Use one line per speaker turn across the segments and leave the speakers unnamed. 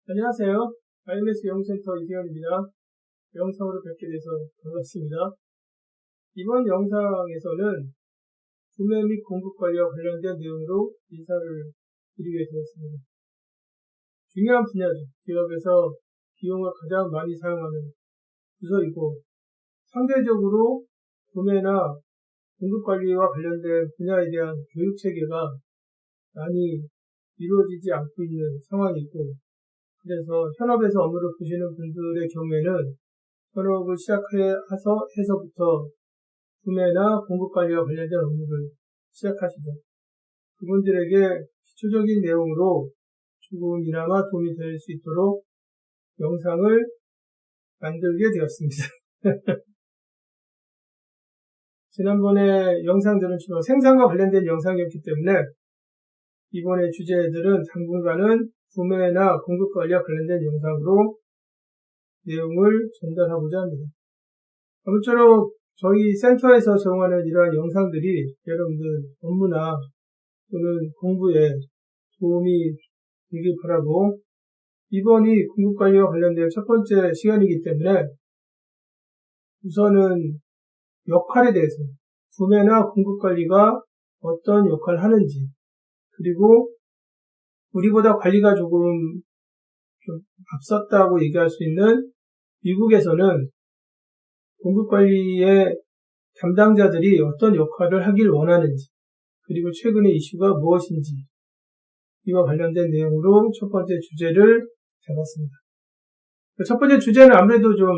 안녕하세요. IMS 영센터 이세현입니다. 영상으로 뵙게 돼서 반갑습니다. 이번 영상에서는 구매 및 공급 관리와 관련된 내용으로 인사를 드리게 되었습니다. 중요한 분야죠. 기업에서 비용을 가장 많이 사용하는 부서이고 상대적으로 구매나 공급 관리와 관련된 분야에 대한 교육 체계가 많이 이루어지지 않고 있는 상황이고, 그래서 현업에서 업무를 보시는 분들의 경우에는 현업을 시작해서부터 구매나 공급 관리와 관련된 업무를 시작하시죠. 그분들에게 기초적인 내용으로 조금이나마 도움이 될 수 있도록 영상을 만들게 되었습니다. 지난번에 영상들은 주로 생산과 관련된 영상이었기 때문에 이번에 주제들은 당분간은 구매나 공급 관리와 관련된 영상으로 내용을 전달하고자 합니다. 아무쪼록 저희 센터에서 제공하는 이러한 영상들이 여러분들 업무나 또는 공부에 도움이 되길 바라고, 이번이 공급 관리와 관련된 첫 번째 시간이기 때문에 우선은 역할에 대해서, 구매나 공급 관리가 어떤 역할을 하는지, 그리고 우리보다 관리가 조금 좀 앞섰다고 얘기할 수 있는 미국에서는 공급 관리의 담당자들이 어떤 역할을 하길 원하는지, 그리고 최근의 이슈가 무엇인지, 이와 관련된 내용으로 첫 번째 주제를 잡았습니다. 첫 번째 주제는 아무래도 좀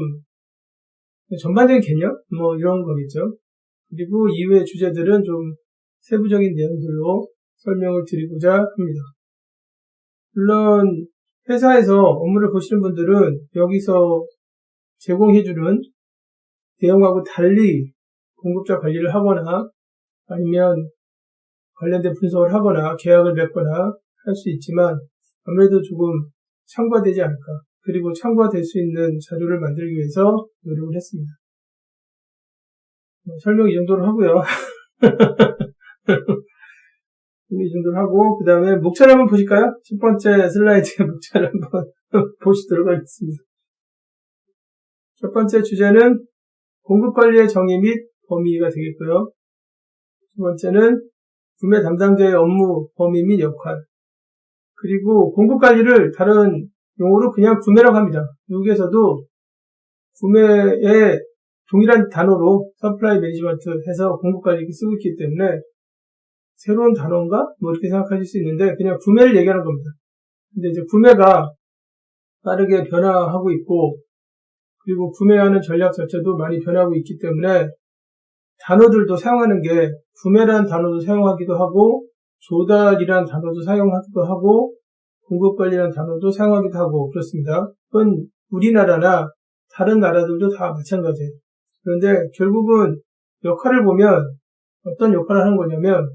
전반적인 개념? 이런 거겠죠. 그리고 이후의 주제들은 좀 세부적인 내용들로 설명을 드리고자 합니다. 물론 회사에서 업무를 보시는 분들은 여기서 제공해주는 내용하고 달리 공급자 관리를 하거나 아니면 관련된 분석을 하거나 계약을 맺거나 할 수 있지만 아무래도 조금 참고되지 않을까. 그리고 참고될 수 있는 자료를 만들기 위해서 노력을 했습니다. 설명 이 정도로 하고요. 이 정도로 하고, 그 다음에 목차를 한번 보실까요? 첫 번째 슬라이드의 목차를 한번 보시도록 하겠습니다. 첫 번째 주제는 공급관리의 정의 및 범위가 되겠고요. 두 번째는 구매 담당자의 업무, 범위 및 역할. 그리고 공급관리를 다른 용어로 그냥 구매라고 합니다. 미국에서도 구매의 동일한 단어로 서플라이 매니지먼트 해서 공급관리 이렇게 쓰고 있기 때문에 새로운 단어인가? 이렇게 생각하실 수 있는데 그냥 구매를 얘기하는 겁니다. 근데 이제 구매가 빠르게 변화하고 있고, 그리고 구매하는 전략 자체도 많이 변하고 있기 때문에 단어들도 사용하는 게 구매라는 단어도 사용하기도 하고, 조달이라는 단어도 사용하기도 하고, 공급관리라는 단어도 사용하기도 하고 그렇습니다. 그건 우리나라나 다른 나라들도 다 마찬가지예요. 그런데 결국은 역할을 보면 어떤 역할을 하는 거냐면,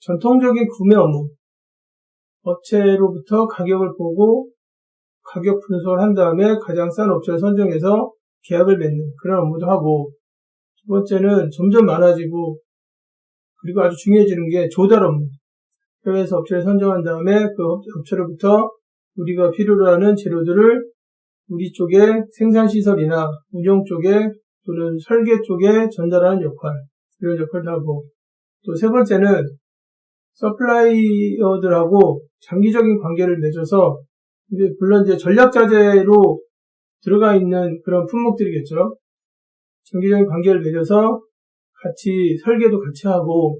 전통적인 구매 업무, 업체로부터 가격을 보고 가격 분석을 한 다음에 가장 싼 업체를 선정해서 계약을 맺는 그런 업무도 하고, 두 번째는 점점 많아지고 그리고 아주 중요해지는 게 조달 업무. 해외에서 업체를 선정한 다음에 그 업체로부터 우리가 필요로 하는 재료들을 우리 쪽에 생산시설이나 운영 쪽에 또는 설계 쪽에 전달하는 역할, 이런 역할도 하고, 또 세 번째는 서플라이어들하고 장기적인 관계를 맺어서, 물론 이제 전략자재로 들어가 있는 그런 품목들이겠죠. 장기적인 관계를 맺어서 같이 설계도 같이 하고,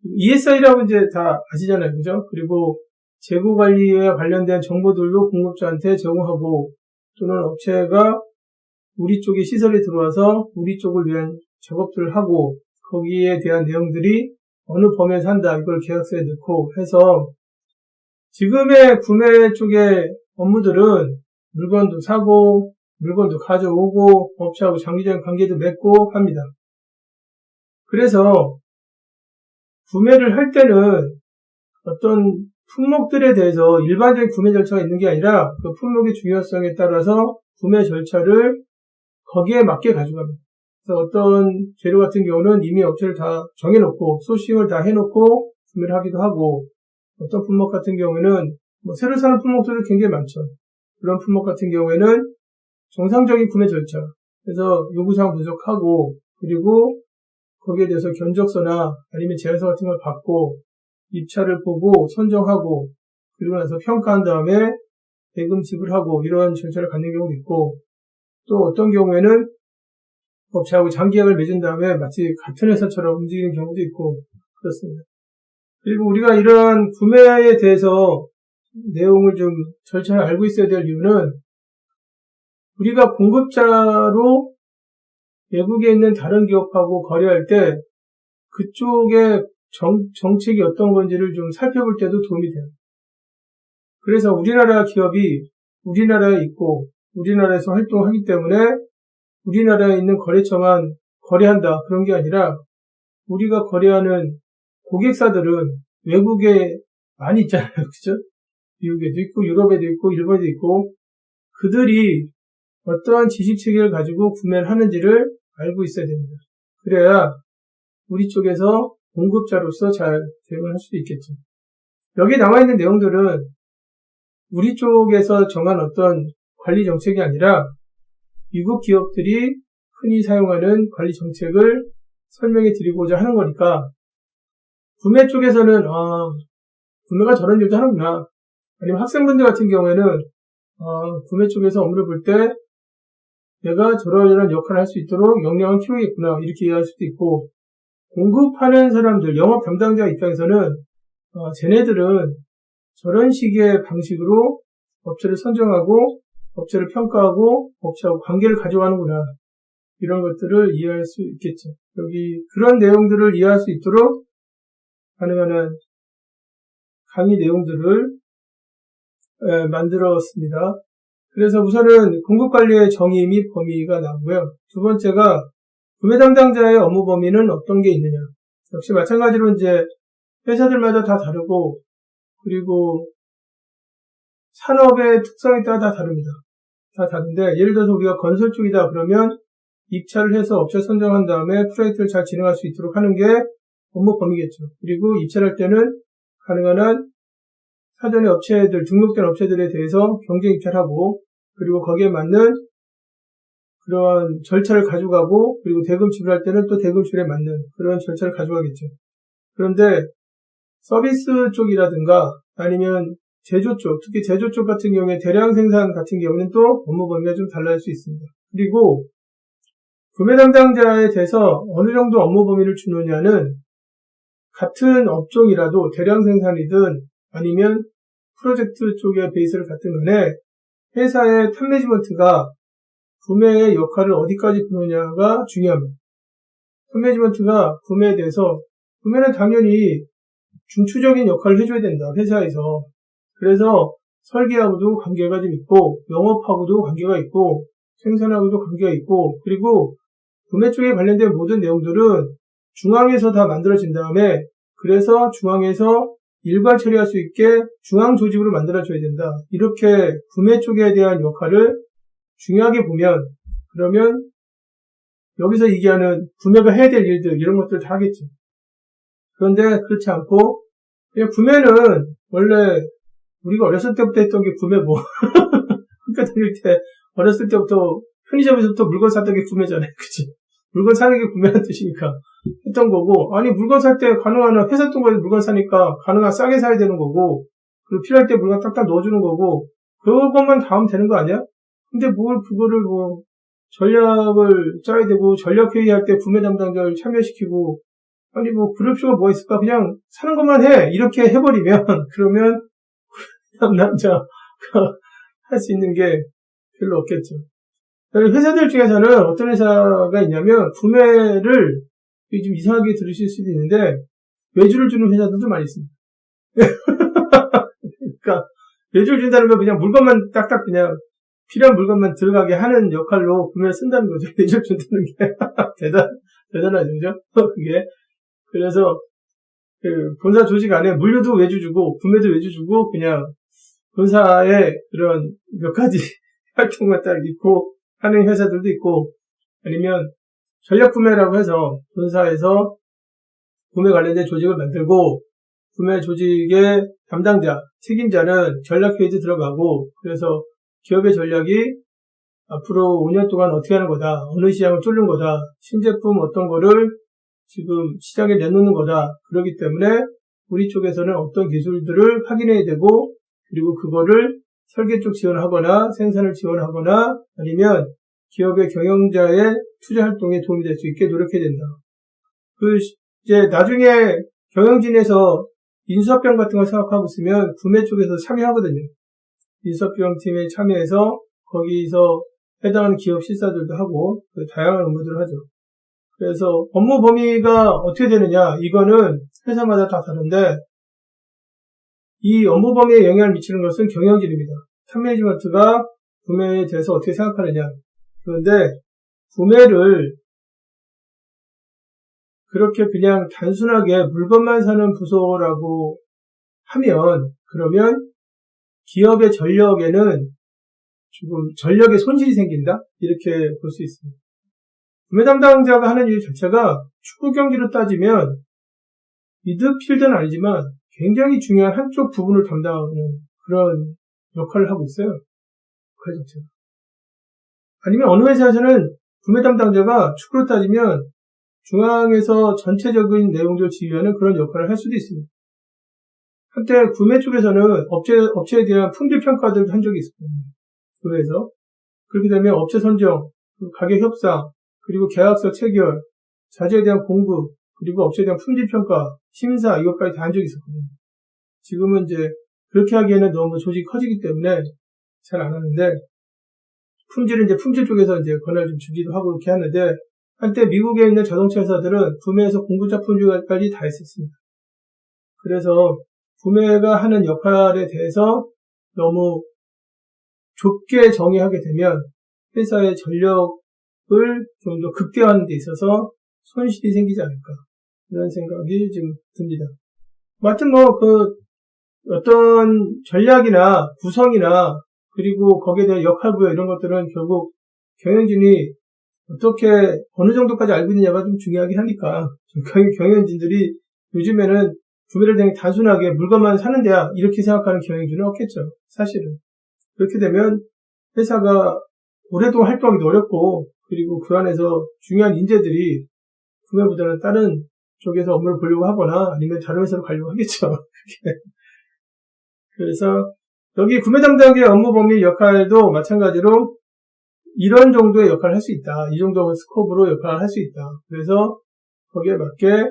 ESI라고 이제 다 아시잖아요. 그죠? 그리고 재고 관리와 관련된 정보들도 공급자한테 제공하고, 또는 업체가 우리 쪽에 시설이 들어와서 우리 쪽을 위한 작업들을 하고, 거기에 대한 내용들이 어느 범위에서 한다, 이걸 계약서에 넣고 해서, 지금의 구매 쪽의 업무들은 물건도 사고, 물건도 가져오고, 업체하고 장기적인 관계도 맺고 합니다. 그래서 구매를 할 때는 어떤 품목들에 대해서 일반적인 구매 절차가 있는 게 아니라 그 품목의 중요성에 따라서 구매 절차를 거기에 맞게 가져갑니다. 그래서 어떤 재료 같은 경우는 이미 업체를 다 정해놓고 소싱을 다 해놓고 구매를 하기도 하고, 어떤 품목 같은 경우는 새로 사는 품목들도 굉장히 많죠. 그런 품목 같은 경우에는 정상적인 구매 절차, 그래서 요구사항 분석하고, 그리고 거기에 대해서 견적서나 아니면 제안서 같은 걸 받고, 입찰을 보고 선정하고, 그리고 나서 평가한 다음에 대금 지불하고 이런 절차를 갖는 경우도 있고, 또 어떤 경우에는 업체하고 장기계약을 맺은 다음에 마치 같은 회사처럼 움직이는 경우도 있고 그렇습니다. 그리고 우리가 이러한 구매에 대해서 내용을 좀 절차를 알고 있어야 될 이유는 우리가 공급자로 외국에 있는 다른 기업하고 거래할 때 그쪽의 정책이 어떤 건지를 좀 살펴볼 때도 도움이 돼요. 그래서 우리나라 기업이 우리나라에 있고 우리나라에서 활동하기 때문에 우리나라에 있는 거래처만 거래한다 그런 게 아니라 우리가 거래하는 고객사들은 외국에 많이 있잖아요. 그죠? 미국에도 있고 유럽에도 있고 일본에도 있고 그들이 어떠한 지식체계를 가지고 구매를 하는지를 알고 있어야 됩니다. 그래야 우리 쪽에서 공급자로서 잘 대응을 할 수 있겠죠. 여기 나와 있는 내용들은 우리 쪽에서 정한 어떤 관리 정책이 아니라 미국 기업들이 흔히 사용하는 관리 정책을 설명해 드리고자 하는 거니까 구매 쪽에서는 구매가 저런 일도 하는구나. 아니면 학생분들 같은 경우에는 구매 쪽에서 업무를 볼 때 내가 저런 역할을 할 수 있도록 역량을 키우겠구나 이렇게 이해할 수도 있고 공급하는 사람들, 영업 담당자 입장에서는 쟤네들은 저런 식의 방식으로 업체를 선정하고 업체를 평가하고 업체하고 관계를 가져가는구나. 이런 것들을 이해할 수 있겠죠. 여기 그런 내용들을 이해할 수 있도록 가능한 강의 내용들을 만들었습니다. 그래서 우선은 공급관리의 정의 및 범위가 나오고요. 두 번째가 구매 담당자의 업무 범위는 어떤 게 있느냐. 역시 마찬가지로 이제 회사들마다 다 다르고 그리고 산업의 특성에 따라 다 다릅니다. 다 다른데 예를 들어서 우리가 건설 쪽이다 그러면 입찰을 해서 업체 선정한 다음에 프로젝트를 잘 진행할 수 있도록 하는 게 업무 범위겠죠. 그리고 입찰할 때는 가능한 한 사전에 업체들, 등록된 업체들에 대해서 경쟁 입찰하고 그리고 거기에 맞는 그런 절차를 가져가고 그리고 대금 지불할 때는 또 대금 지불에 맞는 그런 절차를 가져가겠죠. 그런데 서비스 쪽이라든가 아니면 제조 쪽, 특히 제조 쪽 같은 경우에 대량 생산 같은 경우는 또 업무 범위가 좀 달라질 수 있습니다. 그리고 구매 담당자에 대해서 어느 정도 업무 범위를 주느냐는 같은 업종이라도 대량 생산이든 아니면 프로젝트 쪽의 베이스를 갖든 간에 회사의 탑 매니지먼트가 구매의 역할을 어디까지 보느냐가 중요합니다. 탑 매니지먼트가 구매에 대해서 구매는 당연히 중추적인 역할을 해줘야 된다. 회사에서. 그래서 설계하고도 관계가 좀 있고 영업하고도 관계가 있고 생산하고도 관계가 있고 그리고 구매 쪽에 관련된 모든 내용들은 중앙에서 다 만들어진 다음에 그래서 중앙에서 일괄 처리할 수 있게 중앙 조직으로 만들어줘야 된다. 이렇게 구매 쪽에 대한 역할을 중요하게 보면 그러면 여기서 얘기하는 구매가 해야 될 일들 이런 것들을 다 하겠죠. 그런데 그렇지 않고 그냥 구매는 원래 우리가 어렸을 때부터 했던 게 구매 뭐 학교 다닐 때 어렸을 때부터 편의점에서부터 물건 샀던 게 구매잖아요. 그치? 물건 사는 게 구매라는 뜻이니까 했던 거고 아니 물건 살 때 가능한 한 회사 통과해서 물건 사니까 가능한 싸게 사야 되는 거고 그리고 필요할 때 물건 딱딱 넣어주는 거고 그것만 다 하면 되는 거 아니야? 근데 뭘 그거를 뭐 전략을 짜야 되고 전략회의할 때 구매 담당자를 참여시키고 아니 뭐 그럴 필요가 뭐가 있을까 그냥 사는 것만 해 이렇게 해버리면 그러면 담당자가 할 수 있는 게 별로 없겠죠. 회사들 중에서는 어떤 회사가 있냐면 구매를 좀 이상하게 들으실 수도 있는데 외주를 주는 회사들도 많이 있습니다. 그러니까 외주를 준다는 건 그냥 물건만 딱딱 그냥 필요한 물건만 들어가게 하는 역할로 구매를 쓴다는 거죠. 외주를 준다는 게 대단하죠, 그죠? 그게 그래서 그 본사 조직 안에 물류도 외주 주고 구매도 외주 주고 그냥 본사에 그런 몇 가지 활동만 딱 있고 하는 회사들도 있고 아니면 전략 구매라고 해서 본사에서 구매 관련된 조직을 만들고 구매 조직의 담당자, 책임자는 전략회의도 들어가고, 그래서 기업의 전략이 앞으로 5년 동안 어떻게 하는 거다, 어느 시장을 뚫는 거다, 신제품 어떤 거를 지금 시장에 내놓는 거다. 그렇기 때문에 우리 쪽에서는 어떤 기술들을 확인해야 되고, 그리고 그거를 설계 쪽 지원하거나 생산을 지원하거나 아니면 기업의 경영자의 투자 활동에 도움이 될 수 있게 노력해야 된다. 이제 나중에 경영진에서 인수합병 같은 걸 생각하고 있으면 구매 쪽에서 참여하거든요. 인수합병 팀에 참여해서 거기서 해당하는 기업 실사들도 하고 다양한 업무들을 하죠. 그래서 업무 범위가 어떻게 되느냐, 이거는 회사마다 다 다른데 이 업무 범위에 영향을 미치는 것은 경영진입니다. 탑매니지먼트가 구매에 대해서 어떻게 생각하느냐. 그런데 구매를 그렇게 그냥 단순하게 물건만 사는 부서라고 하면, 그러면 기업의 전력에는 조금 전력의 손실이 생긴다? 이렇게 볼 수 있습니다. 구매 담당자가 하는 일 자체가 축구 경기로 따지면 미드필더는 아니지만 굉장히 중요한 한쪽 부분을 담당하는 그런 역할을 하고 있어요. 그 자체가. 아니면 어느 회사에서는 구매 담당자가 축구로 따지면 중앙에서 전체적인 내용들을 지휘하는 그런 역할을 할 수도 있습니다. 한때 구매 쪽에서는 업체에 대한 품질 평가들을 한 적이 있습니다. 구매에서. 그렇게 되면 업체 선정, 가격 협상, 그리고 계약서 체결, 자재에 대한 공급, 그리고 업체에 대한 품질 평가, 심사, 이것까지 다 한 적이 있었거든요. 지금은 이제 그렇게 하기에는 너무 조직이 커지기 때문에 잘 안 하는데, 품질은 이제 품질 쪽에서 이제 권한을 좀 주기도 하고 이렇게 하는데, 한때 미국에 있는 자동차 회사들은 구매에서 공급자 품질까지 다 했었습니다. 그래서 구매가 하는 역할에 대해서 너무 좁게 정의하게 되면 회사의 전력을 좀 더 극대화하는 데 있어서 손실이 생기지 않을까, 이런 생각이 지금 듭니다. 하여튼 어떤 전략이나 구성이나 그리고 거기에 대한 역할 부여 이런 것들은 결국 경영진이 어떻게 어느 정도까지 알고 있느냐가 좀 중요하긴 하니까 경영진들이 요즘에는 구매를 그냥 단순하게 물건만 사는 데야 이렇게 생각하는 경영진은 없겠죠. 사실은. 그렇게 되면 회사가 오랫동안 활동하기도 어렵고, 그리고 그 안에서 중요한 인재들이 구매보다는 다른 쪽에서 업무를 보려고 하거나 아니면 다른 회사로 가려고 하겠죠. 그래서 여기 구매 담당의 업무 범위 역할도 마찬가지로 이런 정도의 역할을 할 수 있다. 이 정도 스코프로 역할을 할 수 있다. 그래서 거기에 맞게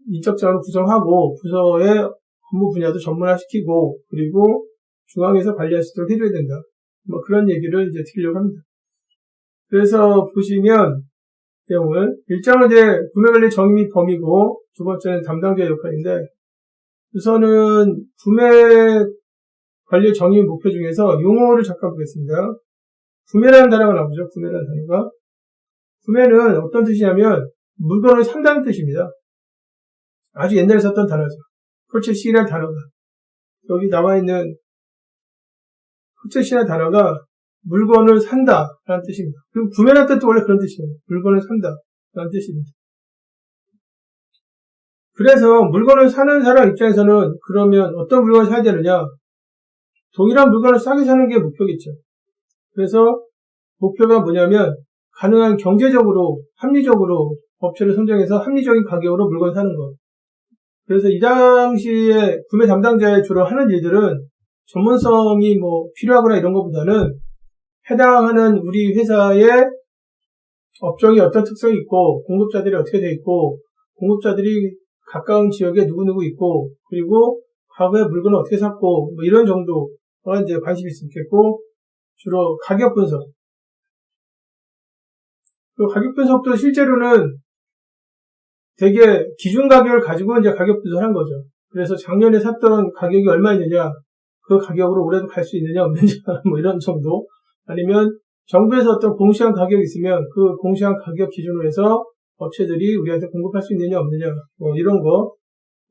인적 자원을 구성하고 부서의 업무 분야도 전문화시키고 그리고 중앙에서 관리할 수 있도록 해줘야 된다. 그런 얘기를 이제 드리려고 합니다. 그래서 보시면 내용을 1장은 이제 구매관리 정의 및 범위고 두 번째는 담당자의 역할인데, 우선은 구매관리 정의 및 목표 중에서 용어를 잠깐 보겠습니다. 구매라는 단어가 나오죠. 구매라는 단어가. 구매는 어떤 뜻이냐면 물건을 산다는 뜻입니다. 아주 옛날에 썼던 단어죠. purchase이라는 단어가. 여기 나와 있는 purchase이라는 단어가 물건을 산다라는 뜻입니다. 그리고 구매라는 뜻도 원래 그런 뜻이에요. 물건을 산다라는 뜻입니다. 그래서 물건을 사는 사람 입장에서는 그러면 어떤 물건을 사야 되느냐? 동일한 물건을 싸게 사는 게 목표겠죠. 그래서 목표가 뭐냐면 가능한 경제적으로, 합리적으로 업체를 선정해서 합리적인 가격으로 물건을 사는 것. 그래서 이 당시에 구매 담당자의 주로 하는 일들은 전문성이 필요하거나 이런 것보다는 해당하는 우리 회사의 업종이 어떤 특성이 있고, 공급자들이 어떻게 돼 있고, 공급자들이 가까운 지역에 누구누구 있고, 그리고 과거에 물건을 어떻게 샀고, 이런 정도가 이제 관심이 있겠고, 주로 가격 분석. 그 가격 분석도 실제로는 되게 기준 가격을 가지고 이제 가격 분석을 한 거죠. 그래서 작년에 샀던 가격이 얼마 있느냐, 그 가격으로 올해도 갈 수 있느냐, 없느냐, 이런 정도. 아니면 정부에서 어떤 공시한 가격이 있으면 그 공시한 가격 기준으로 해서 업체들이 우리한테 공급할 수 있느냐, 없느냐, 이런 거.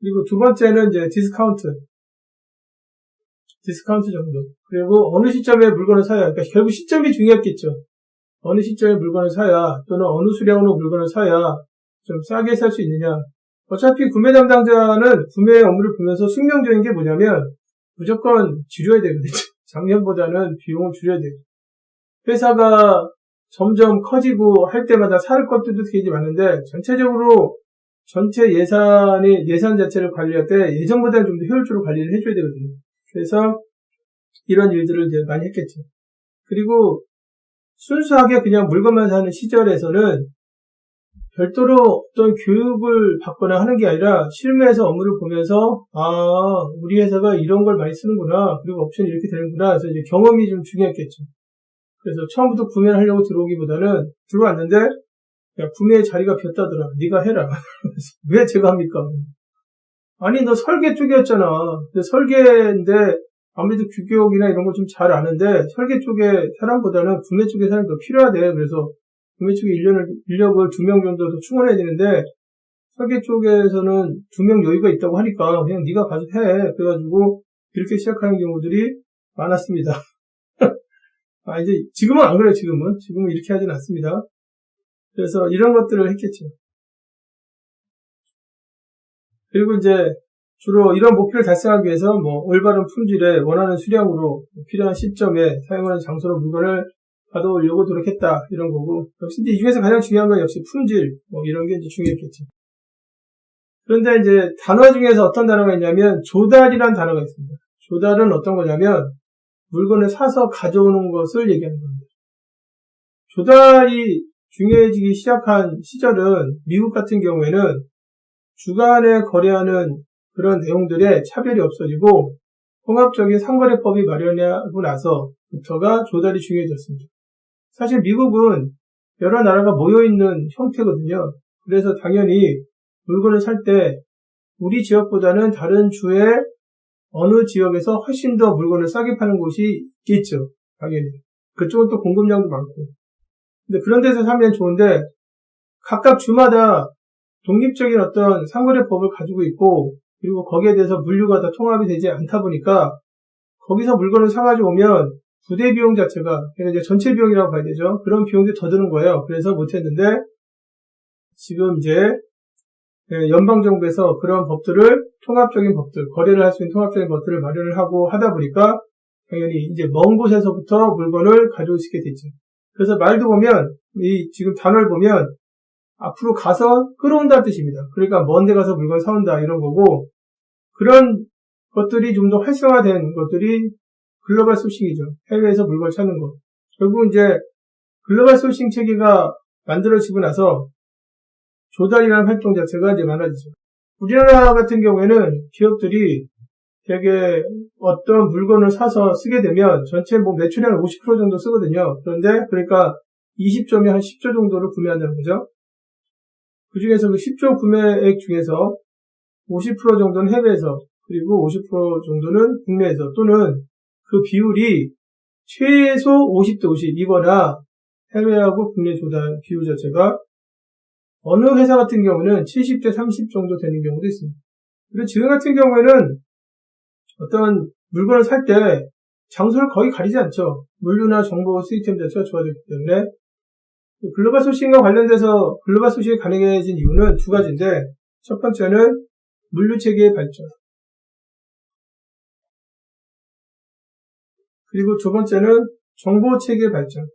그리고 두 번째는 이제 디스카운트 정도. 그리고 어느 시점에 물건을 사야, 그러니까 결국 시점이 중요했겠죠. 어느 시점에 물건을 사야, 또는 어느 수량으로 물건을 사야 좀 싸게 살 수 있느냐, 어차피 구매 담당자는 구매 업무를 보면서 숙명적인 게 뭐냐면 무조건 줄여야 되거든요. 작년보다는 비용을 줄여야 돼요. 회사가 점점 커지고 할 때마다 살 것들도 되게 많은데 전체적으로 전체 예산 자체를 관리할 때 예전보다는 좀 더 효율적으로 관리를 해줘야 되거든요. 그래서 이런 일들을 이제 많이 했겠죠. 그리고 순수하게 그냥 물건만 사는 시절에서는 별도로 어떤 교육을 받거나 하는 게 아니라 실무에서 업무를 보면서 우리 회사가 이런 걸 많이 쓰는구나. 그리고 옵션이 이렇게 되는구나. 그래서 이제 경험이 좀 중요했겠죠. 그래서 처음부터 구매를 하려고 들어오기보다는 들어왔는데 야, 구매 자리가 비었다더라. 네가 해라. 왜 제가 합니까? 아니 너 설계 쪽이었잖아. 근데 설계인데 아무래도 규격이나 이런 걸 좀 잘 아는데 설계 쪽의 사람보다는 구매 쪽의 사람이 더 필요하대. 그래서 구매 쪽에 인력을 2명 정도 더 충원해야 되는데 설계 쪽에서는 2명 여유가 있다고 하니까 그냥 네가 가서 해. 그래가지고 이렇게 시작하는 경우들이 많았습니다. 이제 지금은 안 그래요. 지금은 이렇게 하진 않습니다. 그래서 이런 것들을 했겠죠. 그리고 이제 주로 이런 목표를 달성하기 위해서 올바른 품질에 원하는 수량으로 필요한 시점에 사용하는 장소로 물건을 가져오려고 노력했다. 이런 거고. 역시 이 중에서 가장 중요한 건 역시 품질, 이런 게 이제 중요했겠죠. 그런데 이제 단어 중에서 어떤 단어가 있냐면 조달이라는 단어가 있습니다. 조달은 어떤 거냐면 물건을 사서 가져오는 것을 얘기하는 겁니다. 조달이 중요해지기 시작한 시절은 미국 같은 경우에는 주간에 거래하는 그런 내용들에 차별이 없어지고 통합적인 상거래법이 마련하고 나서부터가 조달이 중요해졌습니다. 사실 미국은 여러 나라가 모여있는 형태거든요. 그래서 당연히 물건을 살 때 우리 지역보다는 다른 주의 어느 지역에서 훨씬 더 물건을 싸게 파는 곳이 있겠죠. 당연히. 그쪽은 또 공급량도 많고. 근데 그런 데서 사면 좋은데 각각 주마다 독립적인 어떤 상거래법을 가지고 있고 그리고 거기에 대해서 물류가 다 통합이 되지 않다 보니까 거기서 물건을 사가지고 오면 부대 비용 자체가 이제 전체 비용이라고 봐야 되죠. 그런 비용들이 더 드는 거예요. 그래서 못했는데 지금 이제 연방정부에서 그런 법들을 통합적인 법들, 거래를 할 수 있는 통합적인 법들을 마련을 하고 하다 보니까 당연히 이제 먼 곳에서부터 물건을 가져올 수 있게 됐죠. 그래서 말도 보면 지금 단어를 보면 앞으로 가서 끌어온다는 뜻입니다. 그러니까 먼 데 가서 물건 사온다 이런 거고 그런 것들이 좀 더 활성화된 것들이 글로벌 소싱이죠. 해외에서 물건을 찾는 것. 결국 이제 글로벌 소싱 체계가 만들어지고 나서 조달이라는 활동 자체가 이제 많아지죠. 우리나라 같은 경우에는 기업들이 되게 어떤 물건을 사서 쓰게 되면 전체 매출의 한 50% 정도 쓰거든요. 그런데 그러니까 20점이 한 10조 정도를 구매한다는 거죠. 그 중에서 그 10조 구매액 중에서 50% 정도는 해외에서 그리고 50% 정도는 국내에서 또는 그 비율이 최소 50대 50이거나 해외하고 국내 조달 비율 자체가 어느 회사 같은 경우는 70대 30 정도 되는 경우도 있습니다. 그리고 지금 같은 경우에는 어떤 물건을 살 때 장소를 거의 가리지 않죠. 물류나 정보 시스템 자체가 좋아졌기 때문에 글로벌 소싱과 관련돼서 글로벌 소싱이 가능해진 이유는 두 가지인데 첫 번째는 물류 체계의 발전 그리고 두 번째는 정보 체계의 발전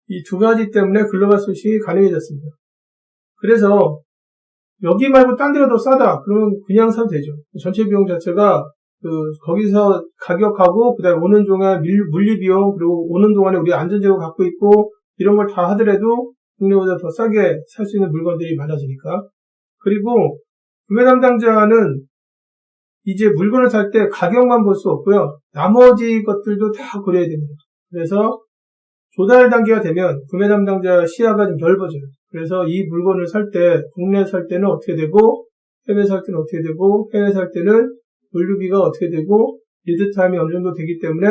이 두 가지 때문에 글로벌 소싱이 가능해졌습니다. 그래서 여기 말고 딴 데가 더 싸다. 그러면 그냥 사도 되죠. 전체 비용 자체가 거기서 가격하고 그다음에 오는 동안 물류 비용 그리고 오는 동안에 우리 안전제고 갖고 있고 이런 걸 다 하더라도 국내보다 더 싸게 살 수 있는 물건들이 많아지니까. 그리고 구매 담당자는 이제 물건을 살 때 가격만 볼 수 없고요. 나머지 것들도 다 고려해야 됩니다. 그래서 조달 단계가 되면 구매 담당자 시야가 좀 넓어져요. 그래서 이 물건을 살 때 국내 살 때는 어떻게 되고 해외 살 때는 어떻게 되고 해외 살 때는 물류비가 어떻게 되고 리드타임이 어느 정도 되기 때문에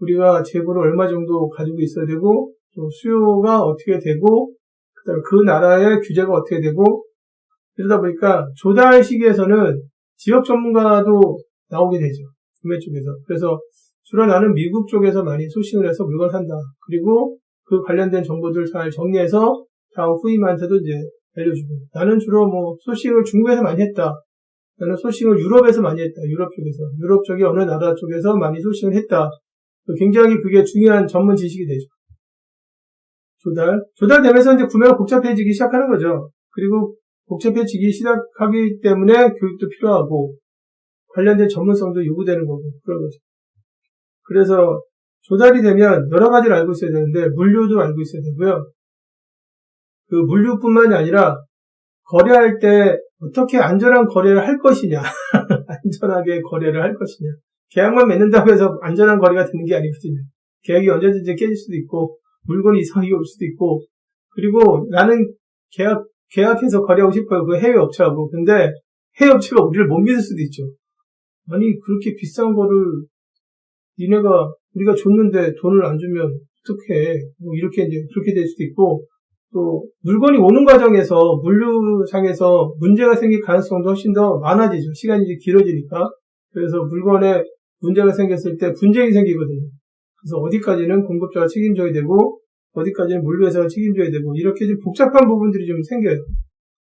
우리가 재고를 얼마 정도 가지고 있어야 되고 또 수요가 어떻게 되고 그다음에 그 나라의 규제가 어떻게 되고 이러다 보니까 조달 시기에서는 지역 전문가도 나오게 되죠. 구매 쪽에서. 그래서 주로 나는 미국 쪽에서 많이 소싱을 해서 물건 산다. 그리고 그 관련된 정보들 잘 정리해서 다음 후임한테도 이제 알려주고. 나는 주로 뭐 소싱을 중국에서 많이 했다. 나는 소싱을 유럽에서 많이 했다. 유럽 쪽에서. 유럽 쪽에 어느 나라 쪽에서 많이 소싱을 했다. 굉장히 그게 중요한 전문 지식이 되죠. 조달되면서 이제 구매가 복잡해지기 시작하는 거죠. 그리고 복잡해지기 시작하기 때문에 교육도 필요하고 관련된 전문성도 요구되는 거고 그런 거죠. 그래서 조달이 되면 여러 가지를 알고 있어야 되는데 물류도 알고 있어야 되고요. 그 물류뿐만이 아니라 거래할 때 어떻게 안전한 거래를 할 것이냐. 안전하게 거래를 할 것이냐. 계약만 맺는다고 해서 안전한 거래가 되는 게 아니거든요. 계약이 언제든지 깨질 수도 있고 물건이 이상하게 올 수도 있고 그리고 나는 계약해서 거래하고 싶어요. 그 해외 업체하고. 근데 해외 업체가 우리를 못 믿을 수도 있죠. 아니 그렇게 비싼 거를 니네가 우리가 줬는데 돈을 안 주면 어떡해. 뭐 이렇게 이제 그렇게 될 수도 있고 또 물건이 오는 과정에서 물류상에서 문제가 생길 가능성도 훨씬 더 많아지죠. 시간이 이제 길어지니까. 그래서 물건에 문제가 생겼을 때 분쟁이 생기거든요. 그래서 어디까지는 공급자가 책임져야 되고 어디까지는 물류회사가 책임져야 되고 이렇게 좀 복잡한 부분들이 좀 생겨요.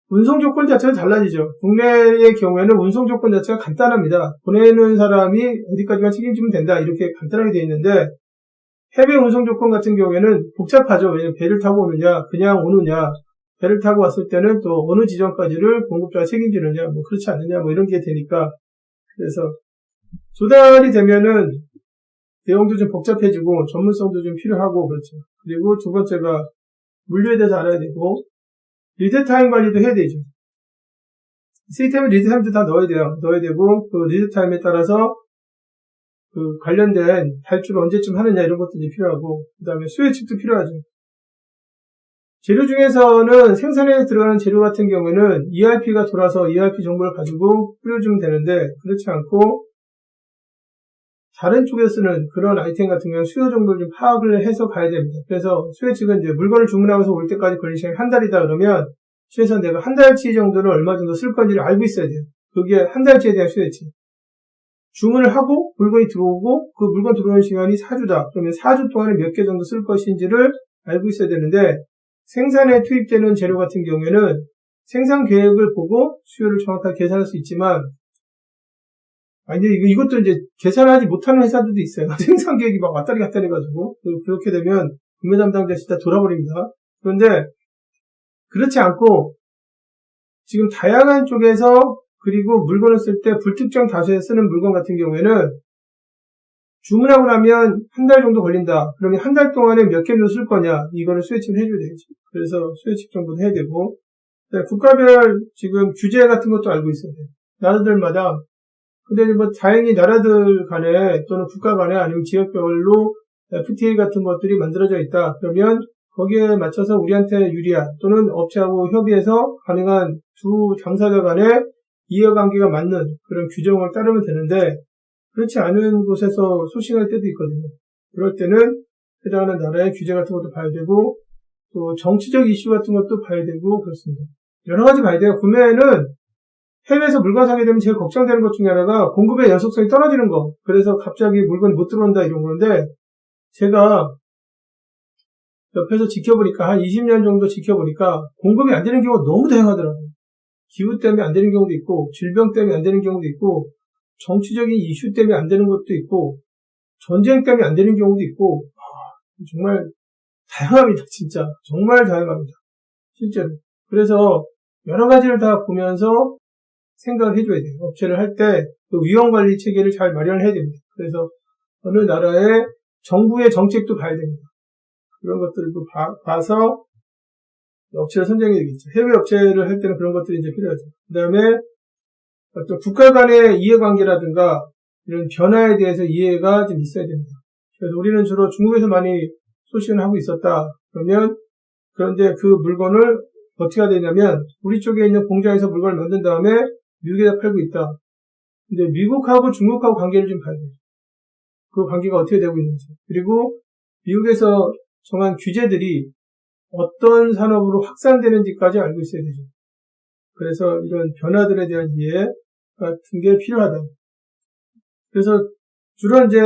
운송 조건 자체가 달라지죠. 국내의 경우에는 운송 조건 자체가 간단합니다. 보내는 사람이 어디까지만 책임지면 된다 이렇게 간단하게 되어 있는데 해외 운송 조건 같은 경우에는 복잡하죠. 왜냐면 배를 타고 오느냐 그냥 오느냐 배를 타고 왔을 때는 또 어느 지점까지를 공급자가 책임지느냐 뭐 그렇지 않느냐 뭐 이런 게 되니까 그래서 조달이 되면은 내용도 좀 복잡해지고 전문성도 좀 필요하고 그렇죠. 그리고 두 번째가 물류에 대해서 알아야 되고 리드타임 관리도 해야 되죠. 시스템에 리드타임도 다 넣어야 돼요. 넣어야 되고 그 리드타임에 따라서 그 관련된 발주를 언제쯤 하느냐 이런 것도 필요하고 그 다음에 수요 측도 필요하죠. 재료 중에서는 생산에 들어가는 재료 같은 경우에는 ERP가 돌아서 ERP 정보를 가지고 뿌려주면 되는데 그렇지 않고 다른 쪽에서는 그런 아이템 같은 경우는 수요 정보를 좀 파악을 해서 가야 됩니다. 그래서 수요 측은 이제 물건을 주문하고서 올 때까지 걸리는 시간이 한 달이다 그러면 최소한 내가 한 달치 정도는 얼마 정도 쓸 건지를 알고 있어야 돼요. 그게 한 달치에 대한 수요치. 주문을 하고 물건이 들어오고 그 물건 들어오는 시간이 4주다. 그러면 4주 동안에 몇 개 정도 쓸 것인지를 알고 있어야 되는데 생산에 투입되는 재료 같은 경우에는 생산 계획을 보고 수요를 정확하게 계산할 수 있지만 아니 이것도 이제 계산하지 못하는 회사들도 있어요. 생산 계획이 막 왔다리 갔다리 해가지고 그렇게 되면 구매 담당자 진짜 돌아버립니다. 그런데 그렇지 않고 지금 다양한 쪽에서 그리고 물건을 쓸 때 불특정 다수에 쓰는 물건 같은 경우에는 주문하고 나면 한 달 정도 걸린다. 그러면 한 달 동안에 몇 개를 쓸 거냐 이거를 수요측을 해줘야 되겠지. 그래서 수요측 정보도 해야 되고 국가별 지금 규제 같은 것도 알고 있어야 돼요. 나라들마다 근데 뭐 다행히 나라들 간에 또는 국가 간에 아니면 지역별로 FTA 같은 것들이 만들어져 있다. 그러면 거기에 맞춰서 우리한테 유리한 또는 업체하고 협의해서 가능한 두 당사자 간의 이해관계가 맞는 그런 규정을 따르면 되는데 그렇지 않은 곳에서 소싱할 때도 있거든요. 그럴 때는 해당하는 나라의 규제 같은 것도 봐야 되고 또 정치적 이슈 같은 것도 봐야 되고 그렇습니다. 여러 가지 봐야 돼요. 구매에는 해외에서 물건 사게 되면 제일 걱정되는 것 중에 하나가 공급의 연속성이 떨어지는 거. 그래서 갑자기 물건이 못 들어온다 이런 건데 제가 옆에서 지켜보니까 한 20년 정도 지켜보니까 공급이 안 되는 경우가 너무 다양하더라고요. 기후 때문에 안 되는 경우도 있고 질병 때문에 안 되는 경우도 있고 정치적인 이슈 때문에 안 되는 것도 있고 전쟁 때문에 안 되는 경우도 있고 정말 다양합니다. 진짜 정말 다양합니다. 실제로. 그래서 여러 가지를 다 보면서 생각을 해줘야 돼요. 업체를 할 때 그 위험관리 체계를 잘 마련을 해야 됩니다. 그래서 어느 나라의 정부의 정책도 봐야 됩니다. 그런 것들도 봐서 업체를 선정해야 되겠죠. 해외 업체를 할 때는 그런 것들이 이제 필요하죠. 그 다음에 어떤 국가 간의 이해관계라든가 이런 변화에 대해서 이해가 좀 있어야 됩니다. 그래서 우리는 주로 중국에서 많이 소싱을 하고 있었다. 그런데 그 물건을 어떻게 해야 되냐면 우리 쪽에 있는 공장에서 물건을 만든 다음에 미국에다 팔고 있다. 근데 미국하고 중국하고 관계를 좀 봐야 돼요. 그 관계가 어떻게 되고 있는지. 그리고 미국에서 정한 규제들이 어떤 산업으로 확산되는지까지 알고 있어야 되죠. 그래서 이런 변화들에 대한 이해 같은 게 필요하다. 그래서 주로 이제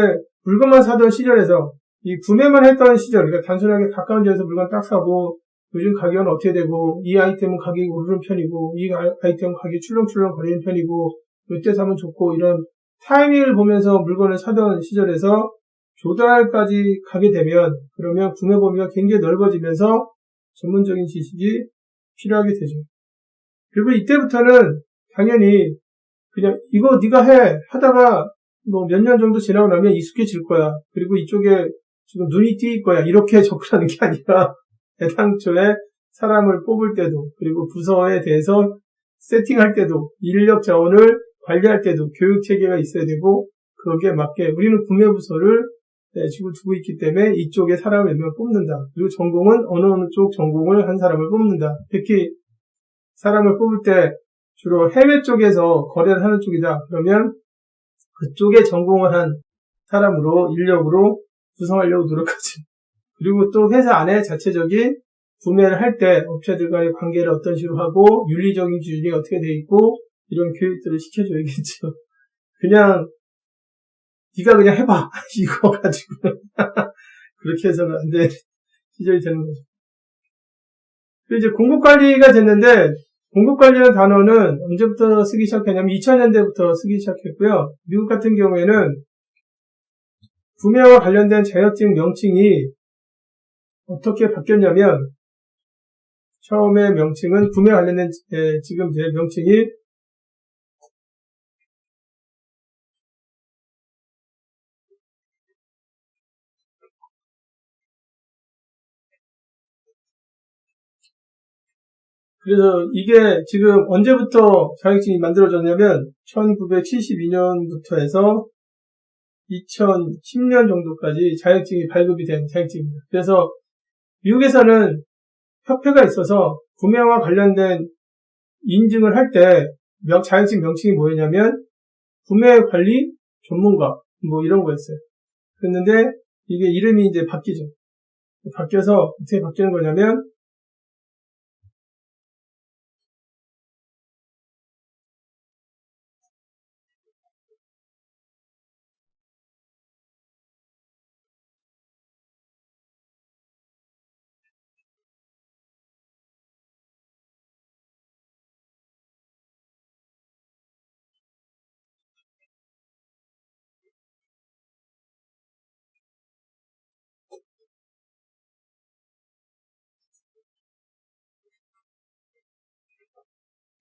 물건만 사던 시절에서 이 구매만 했던 시절, 그러니까 단순하게 가까운 지역에서 물건 딱 사고, 요즘 가격은 어떻게 되고, 이 아이템은 가격이 오르는 편이고, 이 아이템은 가격이 출렁출렁 거리는 편이고, 이때 사면 좋고, 이런 타이밍을 보면서 물건을 사던 시절에서 조달까지 가게 되면, 그러면 구매 범위가 굉장히 넓어지면서 전문적인 지식이 필요하게 되죠. 그리고 이때부터는 당연히 그냥 이거 네가 해 하다가 뭐 몇 년 정도 지나고 나면 익숙해질 거야. 그리고 이쪽에 지금 눈이 띄일 거야. 이렇게 접근하는 게 아니라 애당초에 사람을 뽑을 때도 그리고 부서에 대해서 세팅할 때도 인력 자원을 관리할 때도 교육 체계가 있어야 되고 거기에 맞게 우리는 구매 부서를 지금 두고 있기 때문에 이쪽에 사람을 몇 명 뽑는다. 그리고 전공은 어느 쪽 전공을 한 사람을 뽑는다. 특히 사람을 뽑을 때 주로 해외 쪽에서 거래를 하는 쪽이다. 그러면 그쪽에 전공을 한 사람으로 인력으로 구성하려고 노력하지. 그리고 또 회사 안에 자체적인 구매를 할 때 업체들과의 관계를 어떤 식으로 하고 윤리적인 기준이 어떻게 돼 있고 이런 교육들을 시켜줘야겠죠. 그냥 네가 그냥 해봐 이거 가지고 그렇게 해서는 안 되는 시절이 되는 거죠. 이제 공급관리가 됐는데 공급관리라는 단어는 언제부터 쓰기 시작했냐면 2000년대부터 쓰기 시작했고요. 미국 같은 경우에는 구매와 관련된 자격증 명칭이 어떻게 바뀌었냐면 처음에 명칭은 구매 관련된 지금 제 명칭이 그래서 이게 지금 언제부터 자격증이 만들어졌냐면 1972년부터 해서 2010년 정도까지 자격증이 발급이 된 자격증입니다. 그래서 미국에서는 협회가 있어서 구매와 관련된 인증을 할 때 자격증 명칭이 뭐였냐면 구매 관리 전문가 뭐 이런 거였어요. 그랬는데 이게 이름이 이제 바뀌죠. 바뀌어서 어떻게 바뀌는 거냐면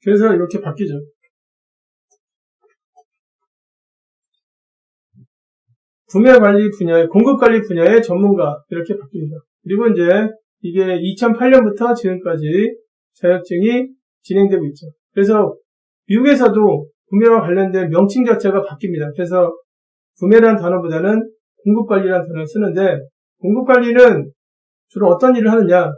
그래서 이렇게 바뀌죠. 구매관리 분야의, 공급관리 분야의 전문가, 이렇게 바뀝니다. 그리고 이제 이게 2008년부터 지금까지 자격증이 진행되고 있죠. 그래서 미국에서도 구매와 관련된 명칭 자체가 바뀝니다. 그래서 구매라는 단어보다는 공급관리라는 단어를 쓰는데, 공급관리는 주로 어떤 일을 하느냐,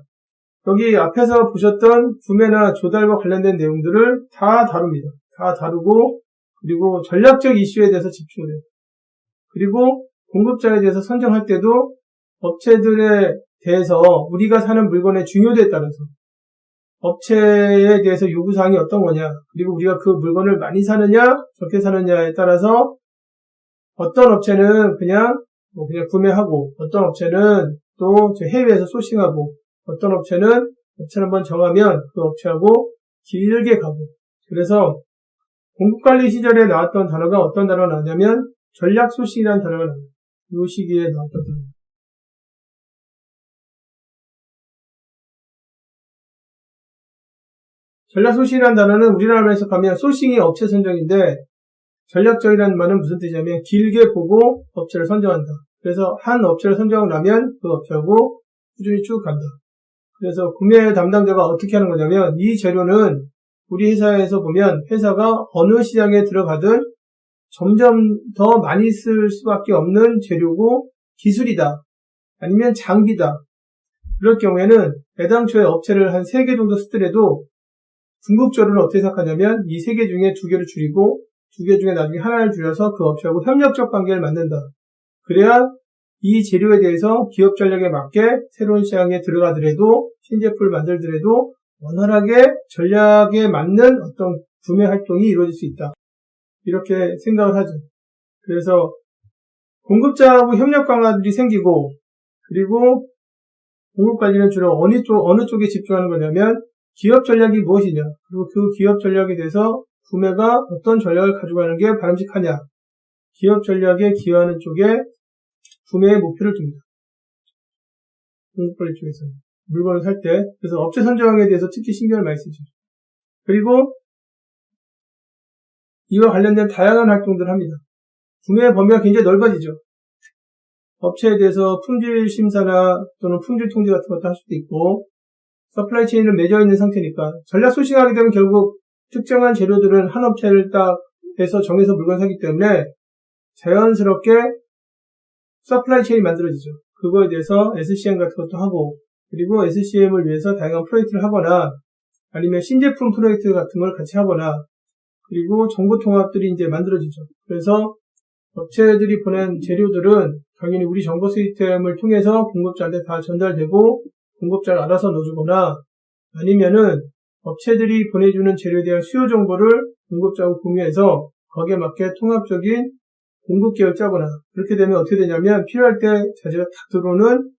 여기 앞에서 보셨던 구매나 조달과 관련된 내용들을 다 다룹니다. 다 다루고, 그리고 전략적 이슈에 대해서 집중을 해요. 그리고 공급자에 대해서 선정할 때도 업체들에 대해서 우리가 사는 물건의 중요도에 따라서 업체에 대해서 요구사항이 어떤 거냐, 그리고 우리가 그 물건을 많이 사느냐, 적게 사느냐에 따라서 어떤 업체는 그냥 구매하고, 어떤 업체는 또 해외에서 소싱하고, 어떤 업체는 업체를 한번 정하면 그 업체하고 길게 가고. 그래서 공급관리 시절에 나왔던 단어가 어떤 단어가 나왔냐면 전략 소싱이라는 단어가 나옵니다. 이 시기에 나왔던 단어. 전략 소싱이라는 단어는 우리나라로 해석하면 소싱이 업체 선정인데 전략적이라는 말은 무슨 뜻이냐면 길게 보고 업체를 선정한다. 그래서 한 업체를 선정을 하면 그 업체하고 꾸준히 쭉 간다. 그래서 구매 담당자가 어떻게 하는 거냐면 이 재료는 우리 회사에서 보면 회사가 어느 시장에 들어가든 점점 더 많이 쓸 수밖에 없는 재료고 기술이다. 아니면 장비다. 그럴 경우에는 애당초에 업체를 한 3개 정도 쓰더라도 궁극적으로는 어떻게 생각하냐면 이 3개 중에 2개를 줄이고 2개 중에 나중에 하나를 줄여서 그 업체하고 협력적 관계를 만든다. 그래야 이 재료에 대해서 기업 전략에 맞게 새로운 시장에 들어가더라도 신제품을 만들더라도 원활하게 전략에 맞는 어떤 구매 활동이 이루어질 수 있다. 이렇게 생각을 하죠. 그래서 공급자하고 협력 강화들이 생기고 그리고 공급관리는 주로 어느 쪽에 집중하는 거냐면 기업 전략이 무엇이냐, 그리고 그 기업 전략에 대해서 구매가 어떤 전략을 가져가는 게 바람직하냐, 기업 전략에 기여하는 쪽에 구매의 목표를 둡니다. 공급관리 쪽에서는 물건을 살 때. 그래서 업체 선정에 대해서 특히 신경을 많이 쓰죠. 그리고 이와 관련된 다양한 활동들을 합니다. 구매의 범위가 굉장히 넓어지죠. 업체에 대해서 품질 심사나 또는 품질 통제 같은 것도 할 수도 있고, 서플라이 체인을 맺어 있는 상태니까 전략 소싱하게 되면 결국 특정한 재료들은 한 업체를 딱 해서 정해서 물건 사기 때문에 자연스럽게 서플라이 체인이 만들어지죠. 그거에 대해서 SCM 같은 것도 하고, 그리고 SCM을 위해서 다양한 프로젝트를 하거나 아니면 신제품 프로젝트 같은 걸 같이 하거나, 그리고 정보 통합들이 이제 만들어지죠. 그래서 업체들이 보낸 재료들은 당연히 우리 정보 시스템을 통해서 공급자한테 다 전달되고 공급자가 알아서 넣어주거나, 아니면은 업체들이 보내주는 재료에 대한 수요 정보를 공급자하고 공유해서 거기에 맞게 통합적인 공급 계획을 짜거나, 그렇게 되면 어떻게 되냐면 필요할 때 자재가 탁 들어오는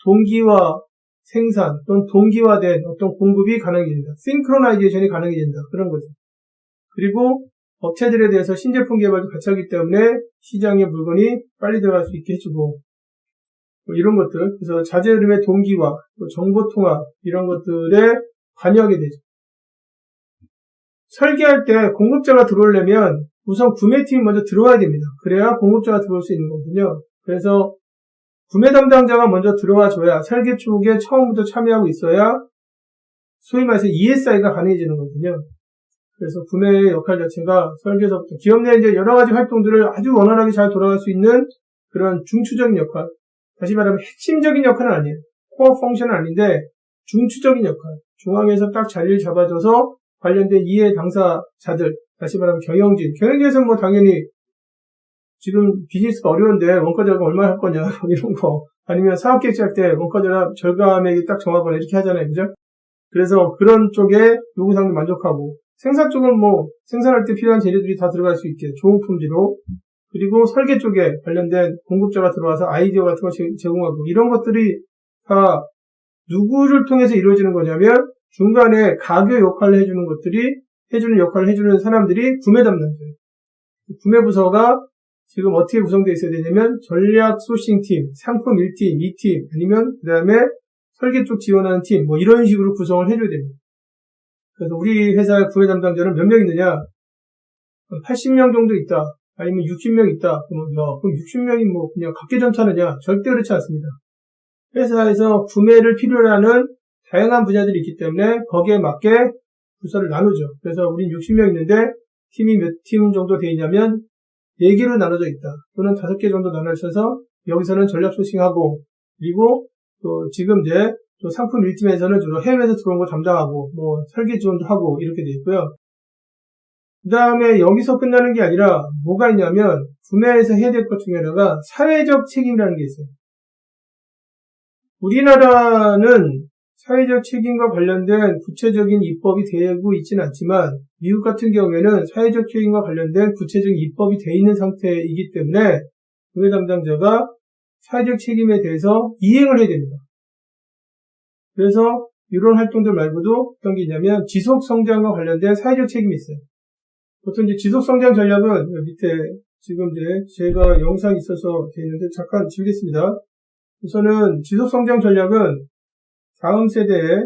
동기화 생산 또는 동기화된 어떤 공급이 가능해진다. 싱크로나이제이션이 가능해진다. 그런 거죠. 그리고 업체들에 대해서 신제품 개발도 같이 하기 때문에 시장에 물건이 빨리 들어갈 수 있게 해주고, 뭐 이런 것들. 그래서 자재 흐름의 동기화, 또 정보 통합, 이런 것들에 관여하게 되죠. 설계할 때 공급자가 들어오려면 우선 구매팀이 먼저 들어와야 됩니다. 그래야 공급자가 들어올 수 있는 거거든요. 그래서 구매 담당자가 먼저 들어와 줘야, 설계 쪽에 처음부터 참여하고 있어야 소위 말해서 ESI가 가능해지는 거거든요. 그래서 구매의 역할 자체가 설계서부터 기업 내 이제 여러 가지 활동들을 아주 원활하게 잘 돌아갈 수 있는 그런 중추적인 역할. 다시 말하면 핵심적인 역할은 아니에요. 코어 펑션은 아닌데 중추적인 역할. 중앙에서 딱 자리를 잡아줘서 관련된 이해 당사자들, 다시 말하면 경영진에서는 뭐 당연히 지금 비즈니스가 어려운데 원가 절감 얼마 할 거냐 이런 거, 아니면 사업 계획할 때 원가 절감액이 딱 정하거나 이렇게 하잖아요, 그죠? 그래서 그런 쪽에 요구사항도 만족하고, 생산 쪽은 뭐 생산할 때 필요한 재료들이 다 들어갈 수 있게 좋은 품질로, 그리고 설계 쪽에 관련된 공급자가 들어와서 아이디어 같은 거 제공하고, 이런 것들이 다 누구를 통해서 이루어지는 거냐면 중간에 가교 역할을 해주는 역할을 해주는 사람들이 구매 담당자예요. 구매 부서가 지금 어떻게 구성되어 있어야 되냐면 전략 소싱팀, 상품 1팀, 2팀, 아니면 그 다음에 설계 쪽 지원하는 팀, 뭐 이런 식으로 구성을 해줘야 됩니다. 그래서 우리 회사 구매 담당자는 몇 명 있느냐? 80명 정도 있다. 아니면 60명 있다. 그럼 60명이 뭐 그냥 각계전차느냐? 절대 그렇지 않습니다. 회사에서 구매를 필요로 하는 다양한 분야들이 있기 때문에 거기에 맞게 부서를 나누죠. 그래서 우린 60명 있는데 팀이 몇 팀 정도 되어 있냐면 4개로 나눠져 있다. 또는 5개 정도 나눠져서 여기서는 전략 소싱하고, 그리고 또 지금 이제 또 상품 1팀에서는 주로 해외에서 들어온 거 담당하고, 뭐 설계 지원도 하고 이렇게 되어 있고요. 그 다음에 여기서 끝나는 게 아니라 뭐가 있냐면 구매에서 해야 될 것 중에 하나가 사회적 책임이라는 게 있어요. 우리나라는 사회적 책임과 관련된 구체적인 입법이 되고 있지는 않지만 미국 같은 경우에는 사회적 책임과 관련된 구체적인 입법이 되어 있는 상태이기 때문에 구매 담당자가 사회적 책임에 대해서 이행을 해야 됩니다. 그래서 이런 활동들 말고도 어떤 게 있냐면 지속성장과 관련된 사회적 책임이 있어요. 보통 이제 지속성장 전략은 밑에 지금 이제 제가 영상이 있어서 되어 있는데 잠깐 지우겠습니다. 우선은 지속성장 전략은 다음 세대의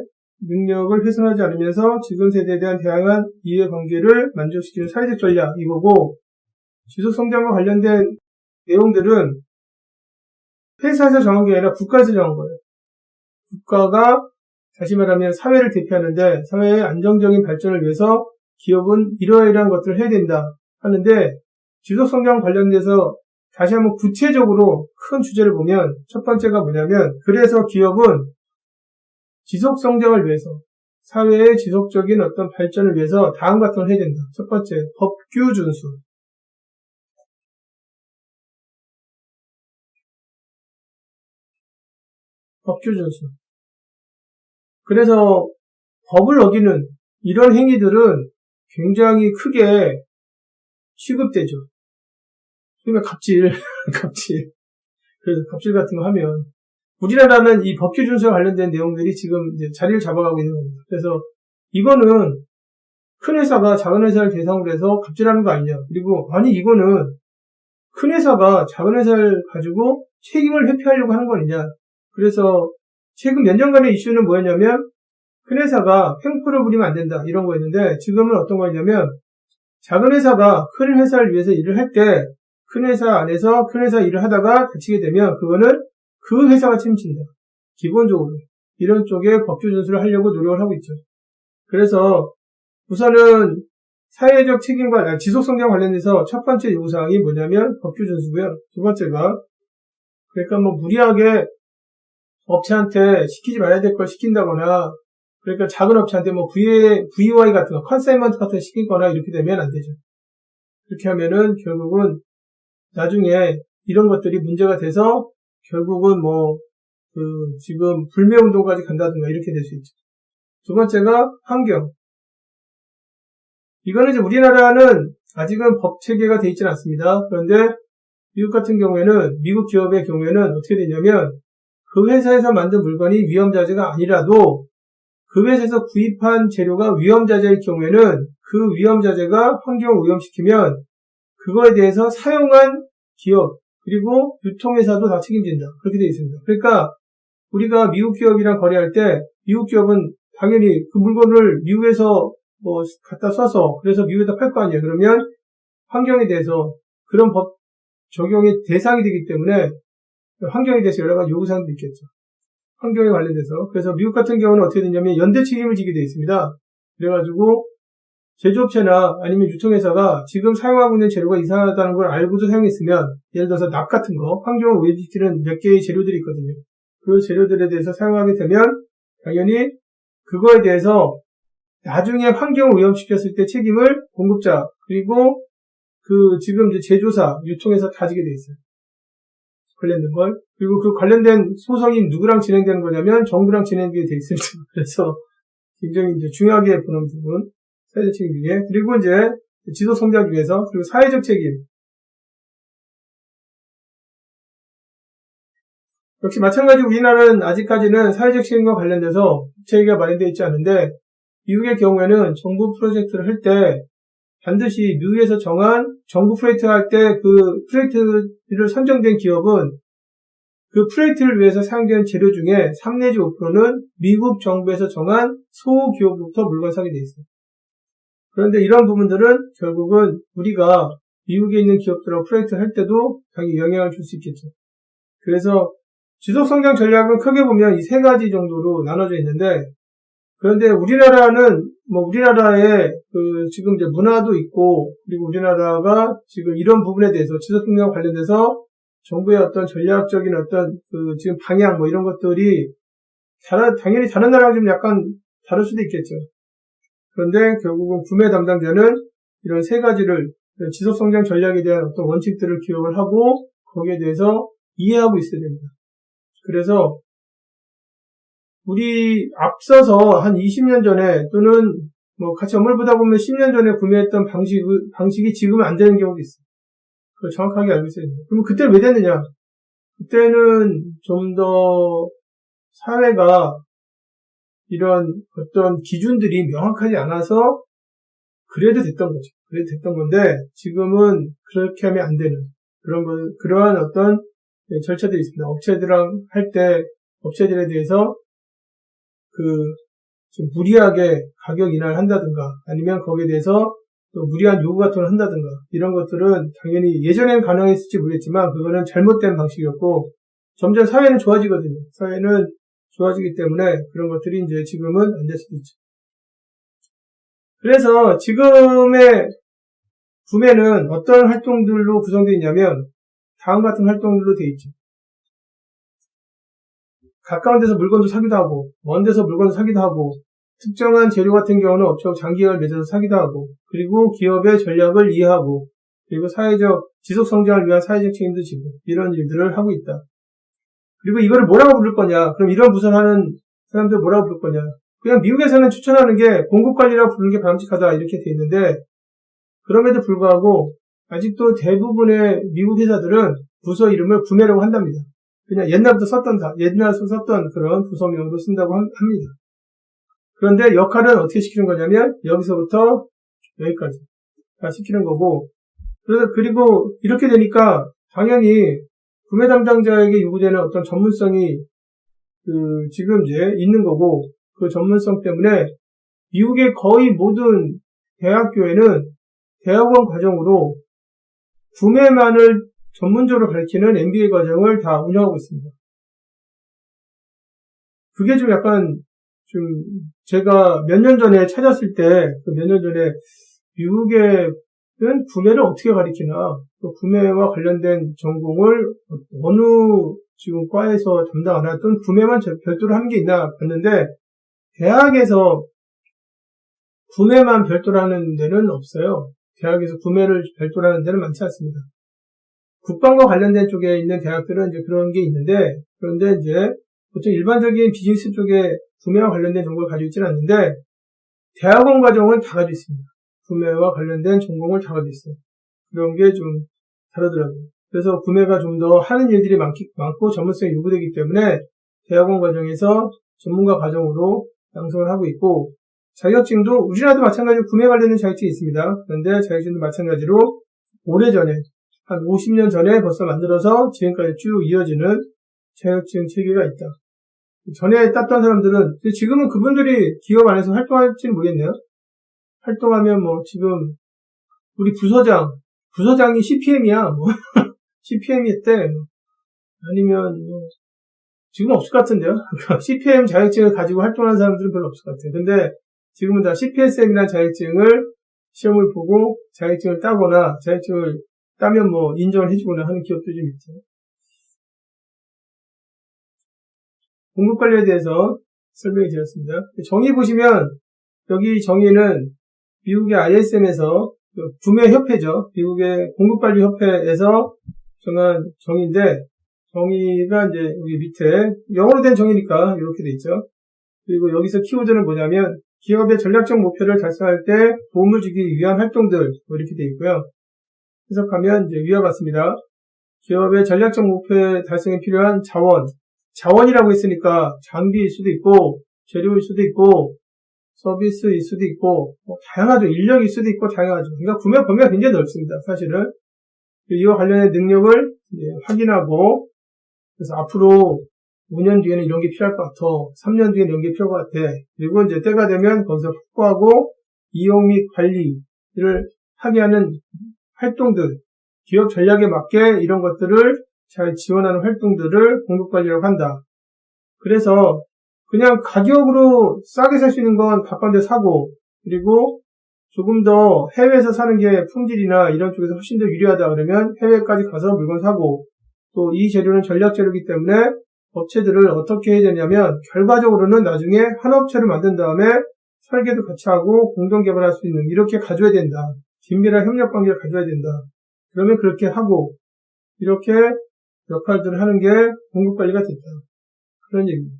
능력을 훼손하지 않으면서 지금 세대에 대한 다양한 이해관계를 만족시키는 사회적 전략 이거고, 지속성장과 관련된 내용들은 회사에서 정한 게 아니라 국가에서 정한 거예요. 국가가 다시 말하면 사회를 대표하는데 사회의 안정적인 발전을 위해서 기업은 이러이러한 것들을 해야 된다 하는데, 지속성장 관련돼서 다시 한번 구체적으로 큰 주제를 보면 첫 번째가 뭐냐면, 그래서 기업은 지속성장을 위해서 사회의 지속적인 어떤 발전을 위해서 다음 같은 걸 해야 된다. 첫 번째, 법규 준수. 법규 준수. 그래서 법을 어기는 이런 행위들은 굉장히 크게 취급되죠. 그러면 갑질, 갑질. 그래서 갑질 같은 거 하면 우리나라는 이 법규 준수와 관련된 내용들이 지금 이제 자리를 잡아가고 있는 겁니다. 그래서 이거는 큰 회사가 작은 회사를 대상으로 해서 갑질하는 거 아니냐. 그리고 아니 이거는 큰 회사가 작은 회사를 가지고 책임을 회피하려고 하는 거 아니냐. 그래서 최근 몇 년간의 이슈는 뭐였냐면 큰 회사가 횡포를 부리면 안 된다 이런 거였는데 지금은 어떤 거였냐면 작은 회사가 큰 회사를 위해서 일을 할 때 큰 회사 안에서 큰 회사 일을 하다가 다치게 되면 그거는 그 회사가 책임진다. 기본적으로 이런 쪽에 법규 준수를 하려고 노력을 하고 있죠. 그래서 우선은 사회적 책임과 지속성장 관련해서 첫 번째 요구사항이 뭐냐면 법규 준수고요. 두 번째가 그러니까 뭐 무리하게 업체한테 시키지 말아야 될 걸 시킨다거나 그러니까 작은 업체한테 뭐 VY 같은 거, 컨사이먼트 같은 거 시키거나 이렇게 되면 안 되죠. 그렇게 하면은 결국은 나중에 이런 것들이 문제가 돼서 결국은 뭐 지금 불매운동까지 간다든가 이렇게 될 수 있죠. 두 번째가 환경. 이거는 이제 우리나라는 아직은 법 체계가 돼 있지는 않습니다. 그런데 미국 같은 경우에는 미국 기업의 경우에는 어떻게 되냐면 그 회사에서 만든 물건이 위험자재가 아니라도 그 회사에서 구입한 재료가 위험자재일 경우에는 그 위험자재가 환경을 오염시키면 그거에 대해서 사용한 기업 그리고 유통회사도 다 책임진다. 그렇게 되어 있습니다. 그러니까 우리가 미국 기업이랑 거래할 때 미국 기업은 당연히 그 물건을 미국에서 뭐 갖다 써서 그래서 미국에다 팔 거 아니에요. 그러면 환경에 대해서 그런 법 적용의 대상이 되기 때문에 환경에 대해서 여러 가지 요구사항도 있겠죠. 환경에 관련돼서. 그래서 미국 같은 경우는 어떻게 되냐면 연대 책임을 지게 되어 있습니다. 그래가지고 제조업체나 아니면 유통회사가 지금 사용하고 있는 재료가 이상하다는 걸 알고도 사용했으면 예를 들어서 납 같은 거 환경을 오염시키는 몇 개의 재료들이 있거든요. 그 재료들에 대해서 사용하게 되면 당연히 그거에 대해서 나중에 환경을 오염시켰을 때 책임을 공급자 그리고 그 지금 이제 제조사, 유통회사 다 지게 돼 있어요. 관련된 걸. 그리고 그 관련된 소송이 누구랑 진행되는 거냐면 정부랑 진행되게 돼 있습니다. 그래서 굉장히 이제 중요하게 보는 부분. 사회적 책임 중에. 그리고 이제 지속 성장 위해서 그리고 사회적 책임. 역시 마찬가지로 우리나라는 아직까지는 사회적 책임과 관련돼서 체계가 마련되어 있지 않은데 미국의 경우에는 정부 프로젝트를 할 때 반드시 미국에서 정한 정부 프로젝트를 할 때 그 프로젝트를 선정된 기업은 그 프로젝트를 위해서 사용되는 재료 중에 3 내지 5%는 미국 정부에서 정한 소기업부터 물건 사게 돼 있어요. 그런데 이런 부분들은 결국은 우리가 미국에 있는 기업들하고 프로젝트를 할 때도 당연히 영향을 줄 수 있겠죠. 그래서 지속성장 전략은 크게 보면 이 세 가지 정도로 나눠져 있는데 그런데 우리나라는 우리나라의 지금 이제 문화도 있고 그리고 우리나라가 지금 이런 부분에 대해서 지속성장과 관련돼서 정부의 어떤 전략적인 어떤 지금 방향 이런 것들이 당연히 다른 나라랑 좀 약간 다를 수도 있겠죠. 그런데 결국은 구매 담당자는 이런 세 가지를 지속성장 전략에 대한 어떤 원칙들을 기억을 하고 거기에 대해서 이해하고 있어야 됩니다. 그래서 우리 앞서서 한 20년 전에 또는 같이 업무를 보다 보면 10년 전에 구매했던 방식이 지금은 안 되는 경우도 있어요. 그걸 정확하게 알고 있어야 됩니다. 그럼 그때 왜 됐느냐? 그때는 좀 더 사회가 이런 어떤 기준들이 명확하지 않아서 그래도 됐던 거죠. 그래도 됐던 건데 지금은 그렇게 하면 안 되는 그러한 어떤 절차들이 있습니다. 업체들이랑 할 때 업체들에 대해서 좀 무리하게 가격 인하를 한다든가 아니면 거기에 대해서 또 무리한 요구 같은 걸 한다든가 이런 것들은 당연히 예전에는 가능했을지 모르겠지만 그거는 잘못된 방식이었고 점점 사회는 좋아지거든요. 사회는 좋아지기 때문에 그런 것들이 이제 지금은 안 될 수도 있죠. 그래서 지금의 구매는 어떤 활동들로 구성되어 있냐면 다음 같은 활동들로 되어 있죠. 가까운 데서 물건도 사기도 하고 먼 데서 물건도 사기도 하고 특정한 재료 같은 경우는 업체와 장기계약을 맺어서 사기도 하고 그리고 기업의 전략을 이해하고 그리고 사회적 지속성장을 위한 사회적 책임도 지고 이런 일들을 하고 있다. 그리고 이거를 뭐라고 부를 거냐? 그럼 이런 부서를 하는 사람들 뭐라고 부를 거냐? 그냥 미국에서는 추천하는 게 공급관리라고 부르는 게 바람직하다 이렇게 돼 있는데 그럼에도 불구하고 아직도 대부분의 미국 회사들은 부서 이름을 구매라고 한답니다. 그냥 옛날부터 썼던 그런 부서명으로 쓴다고 합니다. 그런데 역할은 어떻게 시키는 거냐면 여기서부터 여기까지 다 시키는 거고, 그리고 이렇게 되니까 당연히 구매 담당자에게 요구되는 어떤 전문성이 지금 이제 있는 거고, 그 전문성 때문에 미국의 거의 모든 대학교에는 대학원 과정으로 구매만을 전문적으로 가르치는 MBA 과정을 다 운영하고 있습니다. 그게 좀 약간 제가 몇 년 전에 찾았을 때, 몇 년 전에 미국에는 구매를 어떻게 가르치나, 또 구매와 관련된 전공을 어느 지금 과에서 담당하나, 또는 구매만 별도로 하는 게 있나 봤는데, 대학에서 구매만 별도로 하는 데는 없어요. 대학에서 구매를 별도로 하는 데는 많지 않습니다. 국방과 관련된 쪽에 있는 대학들은 이제 그런 게 있는데, 그런데 이제 보통 일반적인 비즈니스 쪽에 구매와 관련된 정보를 가지고 있지는 않는데, 대학원 과정은 다 가지고 있습니다. 구매와 관련된 전공을 다 가지고 있어요. 그런 게 좀 다르더라고요. 그래서 구매가 좀 더 하는 일들이 많고 전문성이 요구되기 때문에 대학원 과정에서 전문가 과정으로 양성을 하고 있고, 자격증도 우리나라도 마찬가지로 구매 관련된 자격증이 있습니다. 그런데 자격증도 마찬가지로 오래전에 한 50년 전에 벌써 만들어서 지금까지 쭉 이어지는 자격증 체계가 있다. 전에 땄던 사람들은, 지금은 그분들이 기업 안에서 활동할지는 모르겠네요. 활동하면 지금 우리 부서장이 CPM이야. CPM이 했대. 아니면 지금 없을 것 같은데요. CPM 자격증을 가지고 활동하는 사람들은 별로 없을 것 같아요. 근데 지금은 다 CPSM이라는 자격증을 시험을 보고 자격증을 따거나 자격증을 따면 인정을 해주거나 하는 기업도 좀 있죠. 공급관리에 대해서 설명이 드렸습니다. 정의 보시면, 여기 정의는 미국의 ISM에서 구매협회죠. 미국의 공급관리협회에서 정한 정의인데, 정의가 이제 여기 밑에 영어로 된 정의니까 이렇게 돼 있죠. 그리고 여기서 키워드는 뭐냐면, 기업의 전략적 목표를 달성할 때 도움을 주기 위한 활동들, 이렇게 돼 있고요. 해석하면 이제 위와 같습니다. 기업의 전략적 목표 달성에 필요한 자원이라고 했으니까 장비일 수도 있고, 재료일 수도 있고, 서비스일 수도 있고, 다양하죠. 인력일 수도 있고, 다양하죠. 그러니까 구매 범위가 굉장히 넓습니다, 사실은. 이와 관련된 능력을 확인하고, 그래서 앞으로 5년 뒤에는 이런 게 필요할 것 같아. 3년 뒤에는 이런 게 필요할 것 같아. 그리고 이제 때가 되면 거기서 확보하고, 이용 및 관리를 하게 하는 활동들, 기업 전략에 맞게 이런 것들을 잘 지원하는 활동들을 공급관리라고 한다. 그래서 그냥 가격으로 싸게 살 수 있는 건 가까운 데 사고, 그리고 조금 더 해외에서 사는 게 품질이나 이런 쪽에서 훨씬 더 유리하다 그러면 해외까지 가서 물건 사고, 또 이 재료는 전략 재료이기 때문에 업체들을 어떻게 해야 되냐면, 결과적으로는 나중에 한 업체를 만든 다음에 설계도 같이 하고 공동 개발할 수 있는, 이렇게 가져야 된다. 긴밀한 협력 관계를 가져야 된다. 그러면 그렇게 하고, 이렇게 역할들을 하는 게 공급관리가 됐다. 그런 얘기입니다.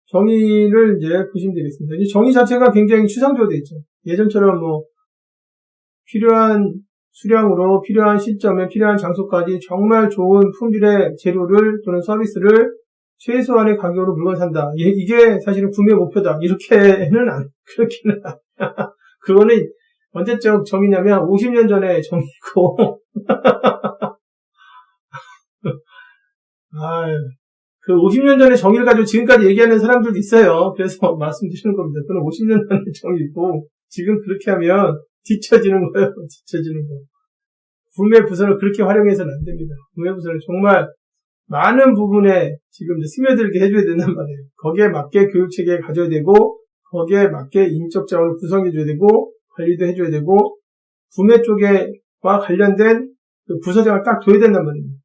정의를 이제 보시면 되겠습니다. 이 정의 자체가 굉장히 추상적으로 되어 있죠. 예전처럼 필요한 수량으로, 필요한 시점에, 필요한 장소까지 정말 좋은 품질의 재료를 또는 서비스를 최소한의 가격으로 물건 산다. 이게 사실은 구매 목표다. 그렇게는 그거는 언제적 정의냐면 50년 전에 정의고, 그 50년 전에 정의를 가지고 지금까지 얘기하는 사람들도 있어요. 그래서 말씀드리는 겁니다. 그건 50년 전에 정의고, 지금 그렇게 하면 뒤처지는 거예요. 뒤처지는 거. 구매 부서를 그렇게 활용해서는 안 됩니다. 구매 부서를 정말 많은 부분에 지금 스며들게 해줘야 된단 말이에요. 거기에 맞게 교육체계 가져야 되고, 거기에 맞게 인적 자원을 구성해줘야 되고, 관리도 해줘야 되고, 구매 쪽에와 관련된 그 부서장을 딱 둬야 된단 말입니다.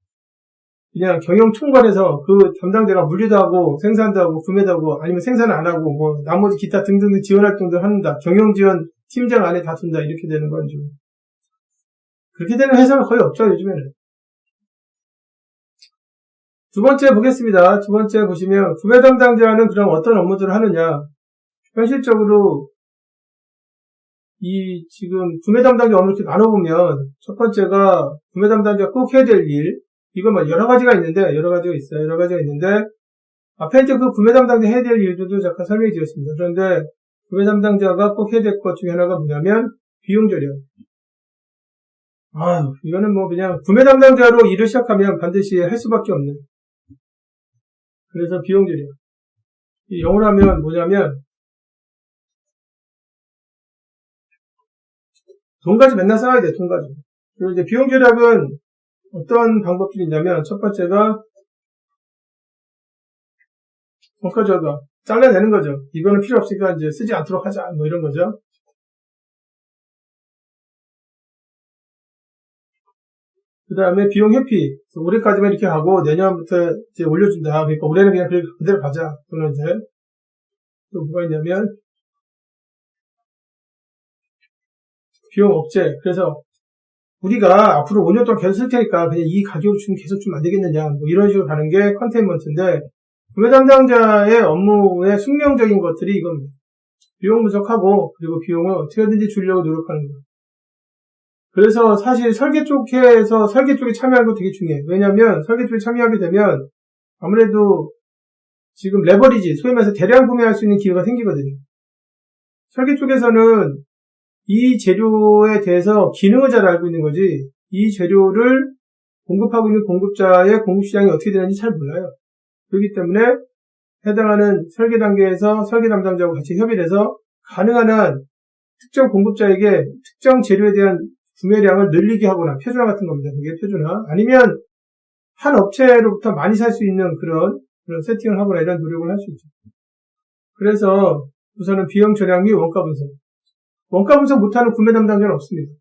그냥 경영 총괄해서 그 담당자가 물류도 하고, 생산도 하고, 구매도 하고, 아니면 생산을 안 하고, 나머지 기타 등등 지원 활동도 한다. 경영 지원 팀장 안에 다 둔다. 이렇게 되는 건 좀. 그렇게 되는 회사가 거의 없죠, 요즘에는. 두 번째 보겠습니다. 두 번째 보시면, 구매 담당자는 그럼 어떤 업무들을 하느냐. 현실적으로, 지금 구매 담당자 업무를 이렇게 나눠보면, 첫 번째가 구매 담당자가 꼭 해야 될 일, 이건 뭐 여러 가지가 있어요. 여러 가지가 있는데, 앞에 이제 그 구매 담당자 해야 될 일들도 잠깐 설명해 드렸습니다. 그런데, 구매 담당자가 꼭 해야 될 것 중에 하나가 뭐냐면, 비용 절약. 이거는 뭐 그냥 구매 담당자로 일을 시작하면 반드시 할 수밖에 없는. 그래서 비용 절약. 이 영어로 하면 뭐냐면, 돈까지 맨날 쌓아야 돼, 돈까지. 그리고 이제 비용 절약은 어떤 방법들이 있냐면, 첫 번째가, 돈까지가 잘라내는 거죠. 이거는 필요 없으니까 이제 쓰지 않도록 하자, 뭐 이런 거죠. 그 다음에 비용 회피. 올해까지만 이렇게 하고, 내년부터 이제 올려준다. 그러니까 올해는 그냥 그대로 가자. 또는 이제, 또 뭐가 있냐면, 비용 억제. 그래서, 우리가 앞으로 5년 동안 계속 쓸 테니까 그냥 이 가격으로 계속 주면 안 되겠느냐. 뭐 이런 식으로 가는 게 컨테인먼트인데, 구매 담당자의 업무의 숙명적인 것들이 이겁니다. 비용 분석하고, 그리고 비용을 어떻게든지 주려고 노력하는 거예요. 그래서 사실 설계 쪽에 참여하는 거 되게 중요해요. 왜냐면 설계 쪽에 참여하게 되면 아무래도 지금 레버리지, 소위 말해서 대량 구매할 수 있는 기회가 생기거든요. 설계 쪽에서는 이 재료에 대해서 기능을 잘 알고 있는 거지, 이 재료를 공급하고 있는 공급자의 공급시장이 어떻게 되는지 잘 몰라요. 그렇기 때문에 해당하는 설계 단계에서 설계 담당자하고 같이 협의를 해서 가능한 한 특정 공급자에게 특정 재료에 대한 구매량을 늘리게 하거나, 표준화 같은 겁니다. 그게 표준화. 아니면 한 업체로부터 많이 살 수 있는 그런 세팅을 하거나 이런 노력을 할 수 있죠. 그래서 우선은 비용 절약 및 원가 분석. 원가 분석 못하는 구매 담당자는 없습니다.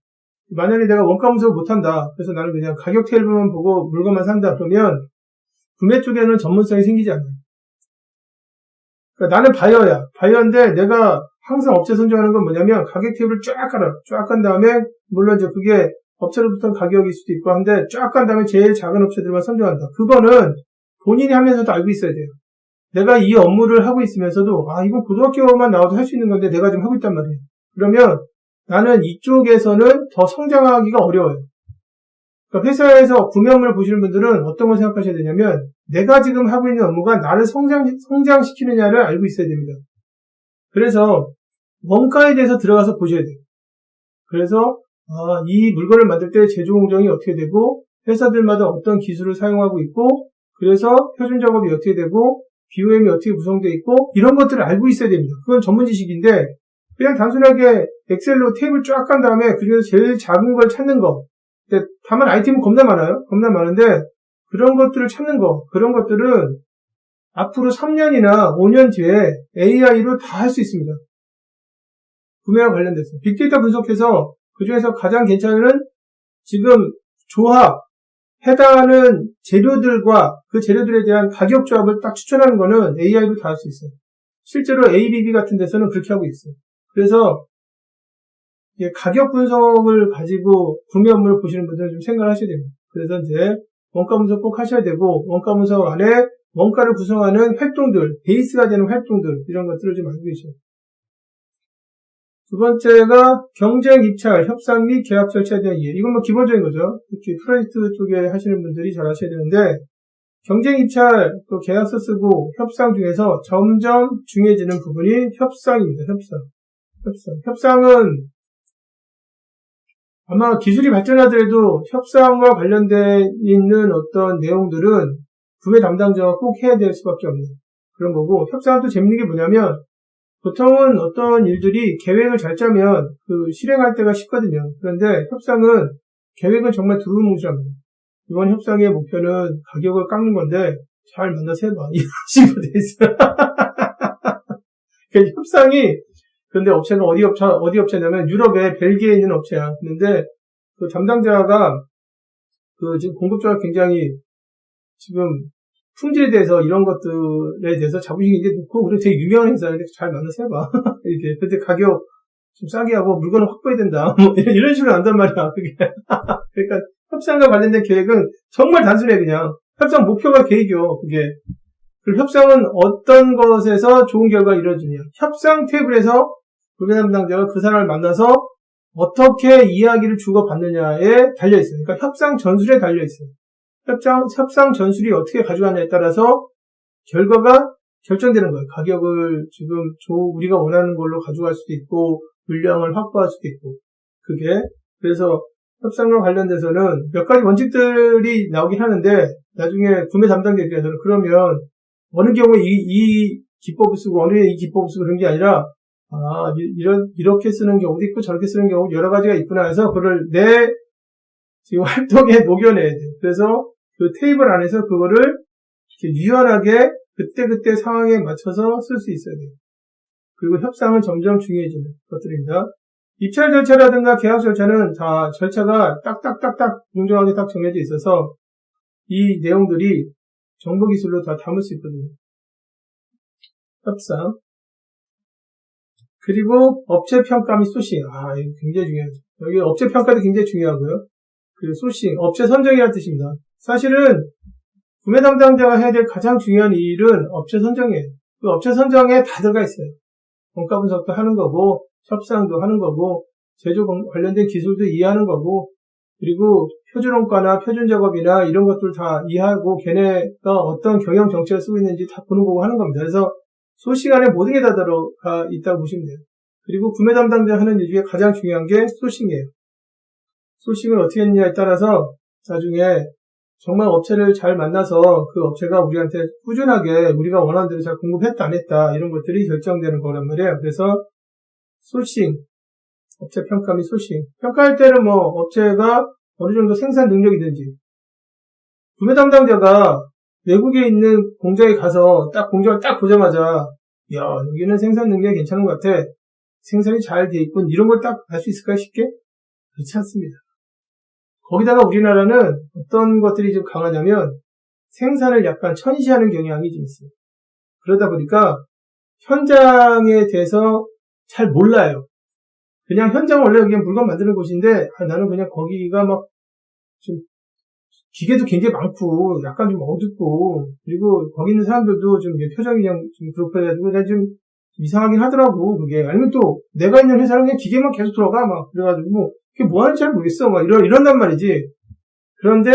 만약에 내가 원가 분석을 못한다, 그래서 나는 그냥 가격 테이블만 보고 물건만 산다, 그러면 구매 쪽에는 전문성이 생기지 않아요. 그러니까 나는 바이어인데 내가 항상 업체 선정하는 건 뭐냐면 가격 테이블을 쫙 깔아. 쫙 간 다음에, 물론 이제 그게 업체로부터 가격일 수도 있고 한데, 쫙 간 다음에 제일 작은 업체들만 선정한다. 그거는 본인이 하면서도 알고 있어야 돼요. 내가 이 업무를 하고 있으면서도, 이건 고등학교만 나와도 할 수 있는 건데 내가 지금 하고 있단 말이에요. 그러면 나는 이쪽에서는 더 성장하기가 어려워요. 그러니까 회사에서 구매업무를 보시는 분들은 어떤 걸 생각하셔야 되냐면, 내가 지금 하고 있는 업무가 나를 성장시키느냐를 알고 있어야 됩니다. 그래서 원가에 대해서 들어가서 보셔야 돼요. 그래서 이 물건을 만들 때 제조 공정이 어떻게 되고, 회사들마다 어떤 기술을 사용하고 있고, 그래서 표준 작업이 어떻게 되고, BOM이 어떻게 구성되어 있고, 이런 것들을 알고 있어야 됩니다. 그건 전문 지식인데, 그냥 단순하게 엑셀로 테이블 쫙 간 다음에 그중에서 제일 작은 걸 찾는 거. 다만 아이템은 겁나 많아요. 겁나 많은데, 그런 것들을 찾는 거, 그런 것들은 앞으로 3년이나 5년 뒤에 AI로 다 할 수 있습니다. 구매와 관련돼서. 빅데이터 분석해서 그중에서 가장 괜찮은 지금 조합, 해당하는 재료들과 그 재료들에 대한 가격 조합을 딱 추천하는 거는 AI로 다 할 수 있어요. 실제로 ABB 같은 데서는 그렇게 하고 있어요. 그래서 가격 분석을 가지고 구매 업무를 보시는 분들은 좀 생각을 하셔야 됩니다. 그래서 이제 원가 분석 꼭 하셔야 되고, 원가 분석 안에 원가를 구성하는 활동들, 베이스가 되는 활동들, 이런 것들을 좀 알고 계셔야 돼요. 두 번째가 경쟁 입찰, 협상 및 계약 절차에 대한 이해. 이건 뭐 기본적인 거죠. 특히 프로젝트 쪽에 하시는 분들이 잘 하셔야 되는데, 경쟁 입찰, 또 계약서 쓰고 협상 중에서 점점 중요해지는 부분이 협상입니다. 협상은 아마 기술이 발전하더라도 협상과 관련된 있는 어떤 내용들은 구매 담당자가 꼭 해야 될 수밖에 없는 그런 거고, 협상은 또 재밌는 게 뭐냐면, 보통은 어떤 일들이 계획을 잘 짜면 그 실행할 때가 쉽거든요. 그런데 협상은 계획은 정말 두루뭉술합니다. 이번 협상의 목표는 가격을 깎는 건데 잘 만나서 해봐. 이런 식으로 돼 있어요. 그러니까 협상이, 근데 업체는 어디 업체냐면 유럽의 벨기에에 있는 업체야. 근데 그 담당자가 지금 공급자가 굉장히 지금 품질에 대해서 이런 것들에 대해서 자부심이 이제 높고, 그리고 되게 유명한 회사인데 잘 만나서 해봐. 이렇게. 근데 가격 좀 싸게 하고 물건을 확보해야 된다. 뭐 이런 식으로 한단 말이야. 그게. 그러니까 협상과 관련된 계획은 정말 단순해, 그냥. 협상 목표가 계획이요, 그게. 그리고 협상은 어떤 것에서 좋은 결과가 이루어지냐. 협상 테이블에서 구매 담당자가 그 사람을 만나서 어떻게 이야기를 주고받느냐에 달려있어요. 그러니까 협상 전술에 달려있어요. 협상 전술이 어떻게 가져가냐에 따라서 결과가 결정되는 거예요. 가격을 지금 우리가 원하는 걸로 가져갈 수도 있고, 물량을 확보할 수도 있고, 그게. 그래서 협상과 관련돼서는 몇 가지 원칙들이 나오긴 하는데, 나중에 구매 담당자께서는 그러면 어느 경우에 이 기법을 쓰고, 어느 이 기법을 쓰고 그런 게 아니라, 이렇게 쓰는 경우도 있고, 저렇게 쓰는 경우 여러 가지가 있구나 해서, 그걸 내 지금 활동에 녹여내야 돼요. 그래서 그 테이블 안에서 그거를 이렇게 유연하게 그때 상황에 맞춰서 쓸 수 있어야 돼요. 그리고 협상은 점점 중요해지는 것들입니다. 입찰 절차라든가 계약 절차는 다 절차가 딱딱딱딱 공정하게 딱 정해져 있어서 이 내용들이 정보기술로 다 담을 수 있거든요. 협상. 그리고 업체평가 및 소싱. 이거 굉장히 중요하죠. 여기 업체평가도 굉장히 중요하고요. 그리고 소싱, 업체 선정이라는 뜻입니다. 사실은 구매 담당자가 해야 될 가장 중요한 일은 업체 선정이에요. 그 업체 선정에 다 들어가 있어요. 원가 분석도 하는 거고, 협상도 하는 거고, 제조 관련된 기술도 이해하는 거고, 그리고 표준 원가나 표준 작업이나 이런 것들 다 이해하고, 걔네가 어떤 경영 정책을 쓰고 있는지 다 보는 거고 하는 겁니다. 그래서 소싱 안에 모든 게 다 들어가 있다고 보시면 돼요. 그리고 구매 담당자 하는 일 중에 가장 중요한 게 소싱이에요. 소싱을 어떻게 했느냐에 따라서 나중에 정말 업체를 잘 만나서 그 업체가 우리한테 꾸준하게 우리가 원하는 대로 잘 공급했다 안 했다 이런 것들이 결정되는 거란 말이에요. 그래서 소싱, 업체 평가 및 소싱. 평가할 때는 뭐 업체가 어느 정도 생산 능력이든지 구매 담당자가 외국에 있는 공장에 가서 딱 공장을 딱 보자마자 여기는 생산 능력이 괜찮은 것 같아. 생산이 잘 돼 있군. 이런 걸 딱 알 수 있을까요? 쉽게? 그렇지 않습니다. 거기다가 우리나라는 어떤 것들이 좀 강하냐면 생산을 약간 천시하는 경향이 좀 있어요. 그러다 보니까 현장에 대해서 잘 몰라요. 그냥 현장은 원래 그냥 물건 만드는 곳인데 나는 그냥 거기가 막 좀 기계도 굉장히 많고 약간 좀 어둡고 그리고 거기 있는 사람들도 좀 표정이 그냥 좀 그렇고 해가지고 그냥 좀 이상하긴 하더라고 그게. 아니면 또 내가 있는 회사는 그냥 기계만 계속 들어가 막 그래가지고 그게 뭐 하는지 잘 모르겠어. 막 이런단 말이지. 그런데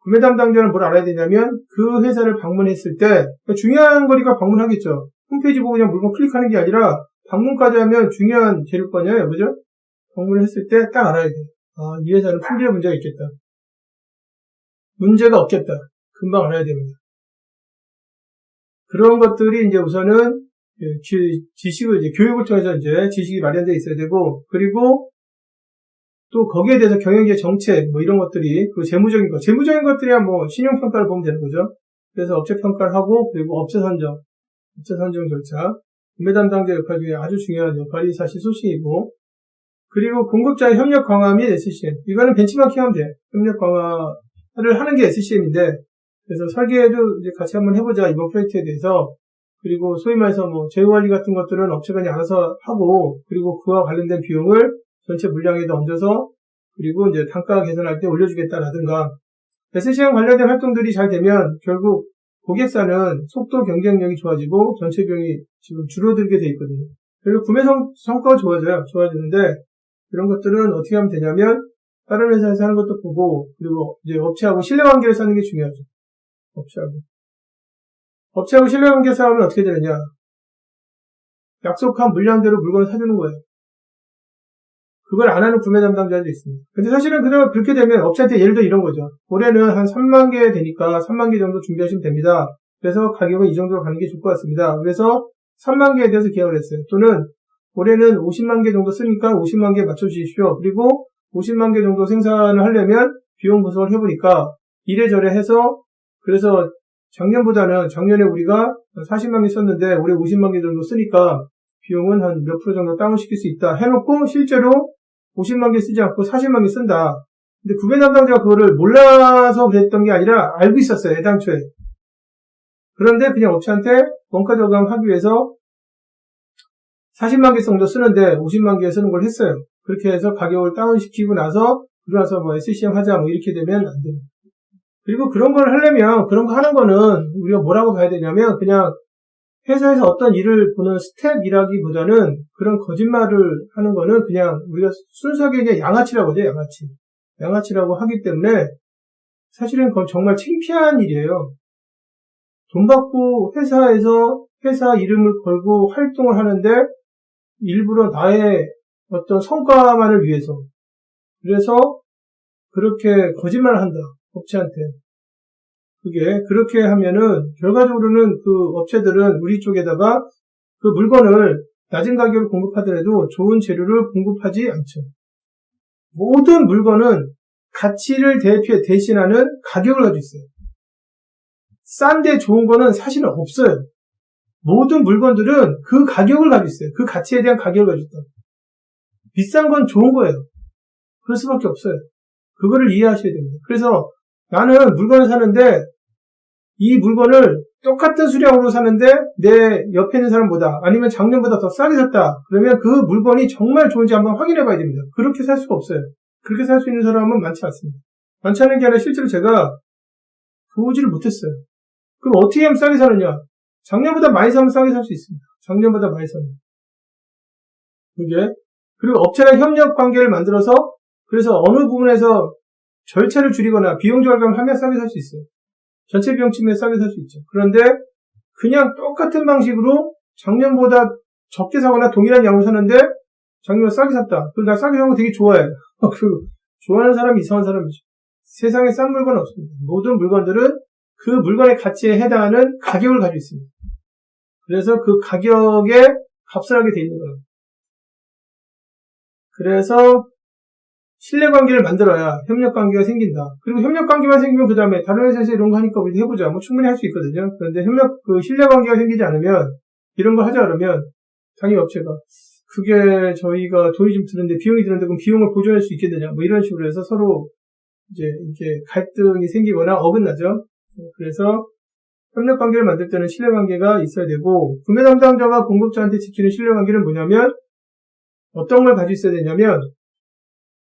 구매 담당자는 뭘 알아야 되냐면 그 회사를 방문했을 때 중요한 거니까 방문하겠죠. 홈페이지 보고 그냥 물건 클릭하는 게 아니라 방문까지 하면 중요한 재료권이에요. 그죠? 방문을 했을 때 딱 알아야 돼. 이 회사는 품질에 문제가 있겠다. 문제가 없겠다. 금방 알아야 됩니다. 그런 것들이 이제 우선은 지식을 이제 교육을 통해서 이제 지식이 마련되어 있어야 되고 그리고 또 거기에 대해서 경영계 정책 뭐 이런 것들이 그 재무적인 것들이야 뭐 신용평가를 보면 되는 거죠. 그래서 업체 평가를 하고 그리고 업체 선정 절차 구매 담당자 역할 중에 아주 중요한 역할이 사실 소싱이고 그리고 공급자의 협력 강화 및 SCM 이거는 벤치마킹하면 돼. 협력 강화를 하는 게 SCM인데 그래서 설계도 이제 같이 한번 해보자 이번 프로젝트에 대해서 그리고 소위 말해서 뭐 제휴 관리 같은 것들은 업체가 그냥 알아서 하고 그리고 그와 관련된 비용을 전체 물량에다 얹어서 그리고 이제 단가 개선할 때 올려주겠다라든가 SCM 관련된 활동들이 잘 되면 결국 고객사는 속도 경쟁력이 좋아지고 전체 비용이 지금 줄어들게 돼 있거든요. 그리고 구매 성과가 좋아지는데 이런 것들은 어떻게 하면 되냐면 다른 회사에서 하는 것도 보고 그리고 이제 업체하고 신뢰관계를 쌓는 게 중요하죠. 업체하고 신뢰관계 쌓으면 어떻게 되느냐? 약속한 물량대로 물건을 사주는 거예요. 그걸 안 하는 구매 담당자도 있습니다. 근데 사실은 그렇게 되면 업체한테 예를 들어 이런 거죠. 올해는 한 3만 개 되니까 3만 개 정도 준비하시면 됩니다. 그래서 가격은 이 정도로 가는 게 좋을 것 같습니다. 그래서 3만 개에 대해서 계약을 했어요. 또는 올해는 50만 개 정도 쓰니까 50만 개 맞춰주십시오. 그리고 50만 개 정도 생산을 하려면 비용 분석을 해보니까 이래저래 해서 그래서 작년에 우리가 40만 개 썼는데 올해 50만 개 정도 쓰니까 비용은 한 몇 프로 정도 다운시킬 수 있다 해놓고 실제로 50만 개 쓰지 않고 40만 개 쓴다. 근데 구매 담당자가 그거를 몰라서 그랬던 게 아니라 알고 있었어요. 애당초에. 그런데 그냥 업체한테 원가 저감하기 위해서 40만 개 정도 쓰는데 50만 개 쓰는 걸 했어요. 그렇게 해서 가격을 다운시키고 나서 그러고 나서 뭐 SCM 하자 뭐 이렇게 되면 안 됩니다. 그리고 그런 걸 하려면 그런 거 하는 거는 우리가 뭐라고 봐야 되냐면 그냥 회사에서 어떤 일을 보는 스텝이라기보다는 그런 거짓말을 하는 거는 그냥 우리가 순수하게 그냥 양아치라고 하죠. 양아치라고 하기 때문에 사실은 그건 정말 창피한 일이에요. 돈 받고 회사에서 회사 이름을 걸고 활동을 하는데 일부러 나의 어떤 성과만을 위해서 그래서 그렇게 거짓말을 한다. 업체한테. 그게 그렇게 하면은 결과적으로는 그 업체들은 우리 쪽에다가 그 물건을 낮은 가격으로 공급하더라도 좋은 재료를 공급하지 않죠. 모든 물건은 가치를 대신하는 가격을 가지고 있어요. 싼데 좋은 거는 사실은 없어요. 모든 물건들은 그 가격을 가지고 있어요. 그 가치에 대한 가격을 가지고 있다. 비싼 건 좋은 거예요. 그럴 수밖에 없어요. 그거를 이해하셔야 됩니다. 그래서 나는 물건을 사는데 이 물건을 똑같은 수량으로 사는데 내 옆에 있는 사람보다 아니면 작년보다 더 싸게 샀다. 그러면 그 물건이 정말 좋은지 한번 확인해 봐야 됩니다. 그렇게 살 수가 없어요. 그렇게 살 수 있는 사람은 많지 않습니다. 많지 않은 게 아니라 실제로 제가 보지를 못했어요. 그럼 어떻게 하면 싸게 사느냐? 작년보다 많이 사면 싸게 살 수 있습니다. 작년보다 많이 사면. 그게 그리고 업체랑 협력 관계를 만들어서 그래서 어느 부분에서 절차를 줄이거나 비용 절감을 하면 싸게 살 수 있어요. 전체 비용 측면에 싸게 살 수 있죠. 그런데 그냥 똑같은 방식으로 작년보다 적게 사거나 동일한 양을 사는데 작년보다 싸게 샀다. 그리고 나 싸게 산 거 되게 좋아해. 좋아하는 사람이 이상한 사람이죠. 세상에 싼 물건은 없습니다. 모든 물건들은 그 물건의 가치에 해당하는 가격을 가지고 있습니다. 그래서 그 가격에 값을 하게 돼 있는 거예요. 그래서 신뢰관계를 만들어야 협력관계가 생긴다. 그리고 협력관계만 생기면 그 다음에 다른 회사에서 이런 거 하니까 우리도 해보자. 뭐 충분히 할 수 있거든요. 그런데 신뢰관계가 생기지 않으면 이런 거 하자 그러면 당연히 업체가 그게 저희가 돈이 좀 드는데 비용이 드는데 그럼 비용을 보존할 수 있겠느냐. 뭐 이런 식으로 해서 서로 이제 이렇게 갈등이 생기거나 어긋나죠. 그래서 협력관계를 만들 때는 신뢰관계가 있어야 되고 구매 담당자가 공급자한테 지키는 신뢰관계는 뭐냐면 어떤 걸 가지고 있어야 되냐면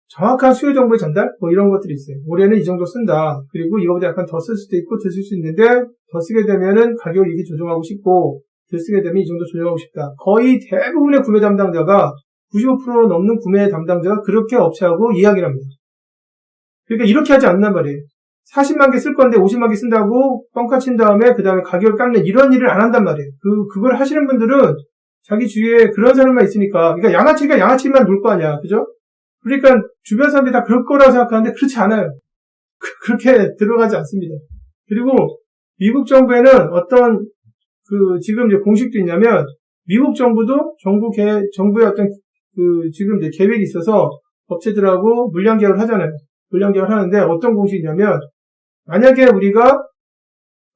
정확한 수요 정보의 전달? 뭐 이런 것들이 있어요. 올해는 이 정도 쓴다. 그리고 이거보다 약간 더 쓸 수도 있고 덜 쓸 수 있는데 더 쓰게 되면은 가격을 이렇게 조정하고 싶고 덜 쓰게 되면 이 정도 조정하고 싶다. 거의 대부분의 구매 담당자가 95% 넘는 구매 담당자가 그렇게 업체하고 이야기를 합니다. 그러니까 이렇게 하지 않는단 말이에요. 40만 개 쓸 건데 50만 개 쓴다고 뻥카 친 다음에 그 다음에 가격을 깎는 이런 일을 안 한단 말이에요. 그걸 하시는 분들은 자기 주위에 그런 사람만 있으니까 그러니까 양아치만 놀 거 아니야. 그죠? 그러니까 주변 사람들이 다 그럴 거라고 생각하는데 그렇지 않아요. 그렇게 들어가지 않습니다. 그리고 미국 정부에는 어떤 지금 이제 공식도 있냐면 미국 정부도 정부의 어떤 지금 이제 계획이 있어서 업체들하고 물량 계약을 하잖아요. 물량 계약을 하는데 어떤 공식이냐면 만약에 우리가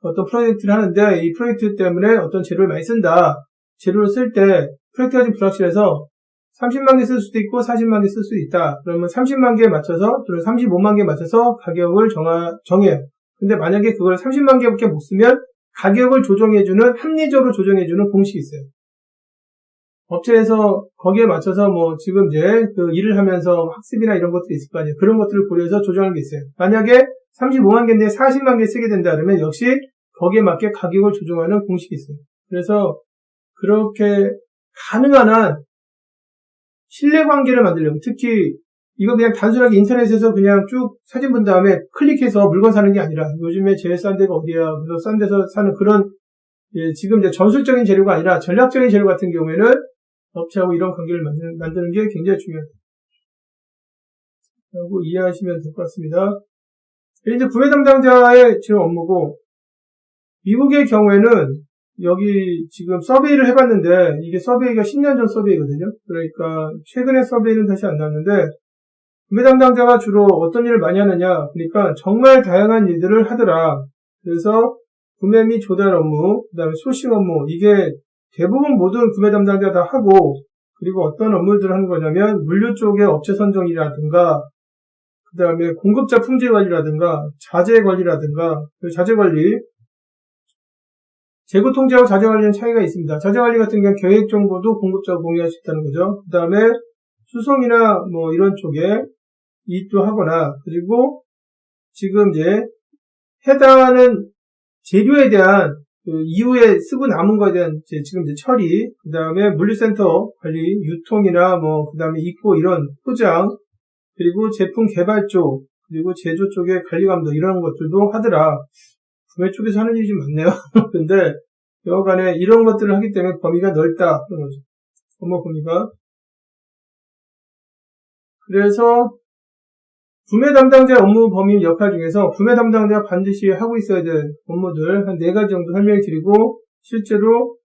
어떤 프로젝트를 하는데 이 프로젝트 때문에 어떤 재료를 많이 쓴다. 재료를 쓸 때 프로젝트가 좀 불확실해서 30만 개 쓸 수도 있고 40만 개 쓸 수도 있다. 그러면 30만 개에 맞춰서 또는 35만 개에 맞춰서 가격을 정해요. 근데 만약에 그걸 30만 개밖에 못 쓰면 가격을 합리적으로 조정해주는 공식이 있어요. 업체에서 거기에 맞춰서 뭐 지금 이제 일을 하면서 학습이나 이런 것들이 있을 거 아니에요. 그런 것들을 고려해서 조정하는 게 있어요. 만약에 35만 개인데 40만 개 쓰게 된다 그러면 역시 거기에 맞게 가격을 조정하는 공식이 있어요. 그래서 그렇게 가능한 한 신뢰관계를 만들려면 특히 이거 그냥 단순하게 인터넷에서 그냥 쭉 사진 본 다음에 클릭해서 물건 사는 게 아니라 요즘에 제일 싼 데가 어디야 그래서 싼 데서 사는 그런 지금 이제 전술적인 재료가 아니라 전략적인 재료 같은 경우에는 업체하고 이런 관계를 만드는 게 굉장히 중요하다. 라고 이해하시면 될 것 같습니다. 이제 구매 담당자의 지금 업무고 미국의 경우에는 여기 지금 서베이를 해봤는데 이게 서베이가 10년 전 서베이거든요. 그러니까 최근에 서베이는 다시 안 나왔는데 구매 담당자가 주로 어떤 일을 많이 하느냐 그러니까 정말 다양한 일들을 하더라. 그래서 구매 및 조달 업무, 그 다음에 소싱 업무 이게 대부분 모든 구매 담당자가 다 하고 그리고 어떤 업무들을 하는 거냐면 물류 쪽의 업체 선정이라든가 그 다음에 공급자 품질 관리라든가 자재 관리라든가 자재 관리 재고 통제하고 자재 관리는 차이가 있습니다. 자재 관리 같은 경우는 계획 정보도 공급자와 공유할 수 있다는 거죠. 그 다음에 수송이나 뭐 이런 쪽에 이익도 하거나 그리고 지금 이제 해당하는 재료에 대한 이후에 쓰고 남은 거에 대한 지금 이제 처리, 그 다음에 물류센터 관리, 유통이나 뭐 그 다음에 입고 이런 포장, 그리고 제품 개발 쪽, 그리고 제조 쪽의 관리감독 이런 것들도 하더라. 구매 쪽에서 하는 일이 좀 많네요. 근데 여하간에 이런 것들을 하기 때문에 범위가 넓다. 그런 거죠. 업무 범위가. 그래서 구매 담당자 업무 범위 역할 중에서 구매 담당자가 반드시 하고 있어야 될 업무들 한 4가지 정도 설명해 드리고 실제로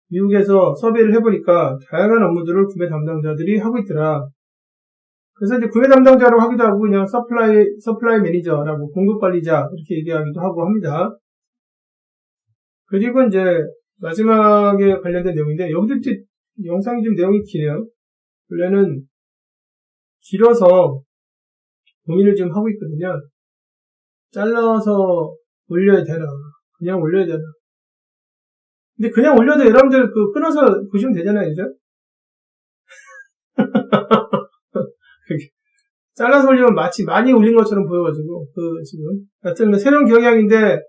미국에서 서베이를 해보니까 다양한 업무들을 구매 담당자들이 하고 있더라. 그래서 이제 구매 담당자로 하기도 하고 그냥 서플라이 매니저라고 공급 관리자 이렇게 얘기하기도 하고 합니다. 그리고 이제 마지막에 관련된 내용인데 여기도 영상이 좀 내용이 기네요. 원래는 길어서 고민을 좀 하고 있거든요. 잘라서 올려야 되나 그냥 올려야 되나. 근데 그냥 올려도 여러분들 끊어서 보시면 되잖아요. 그죠? 잘라서 올리면 마치 많이 올린 것처럼 보여가지고, 지금. 하여튼 새로운 경향인데,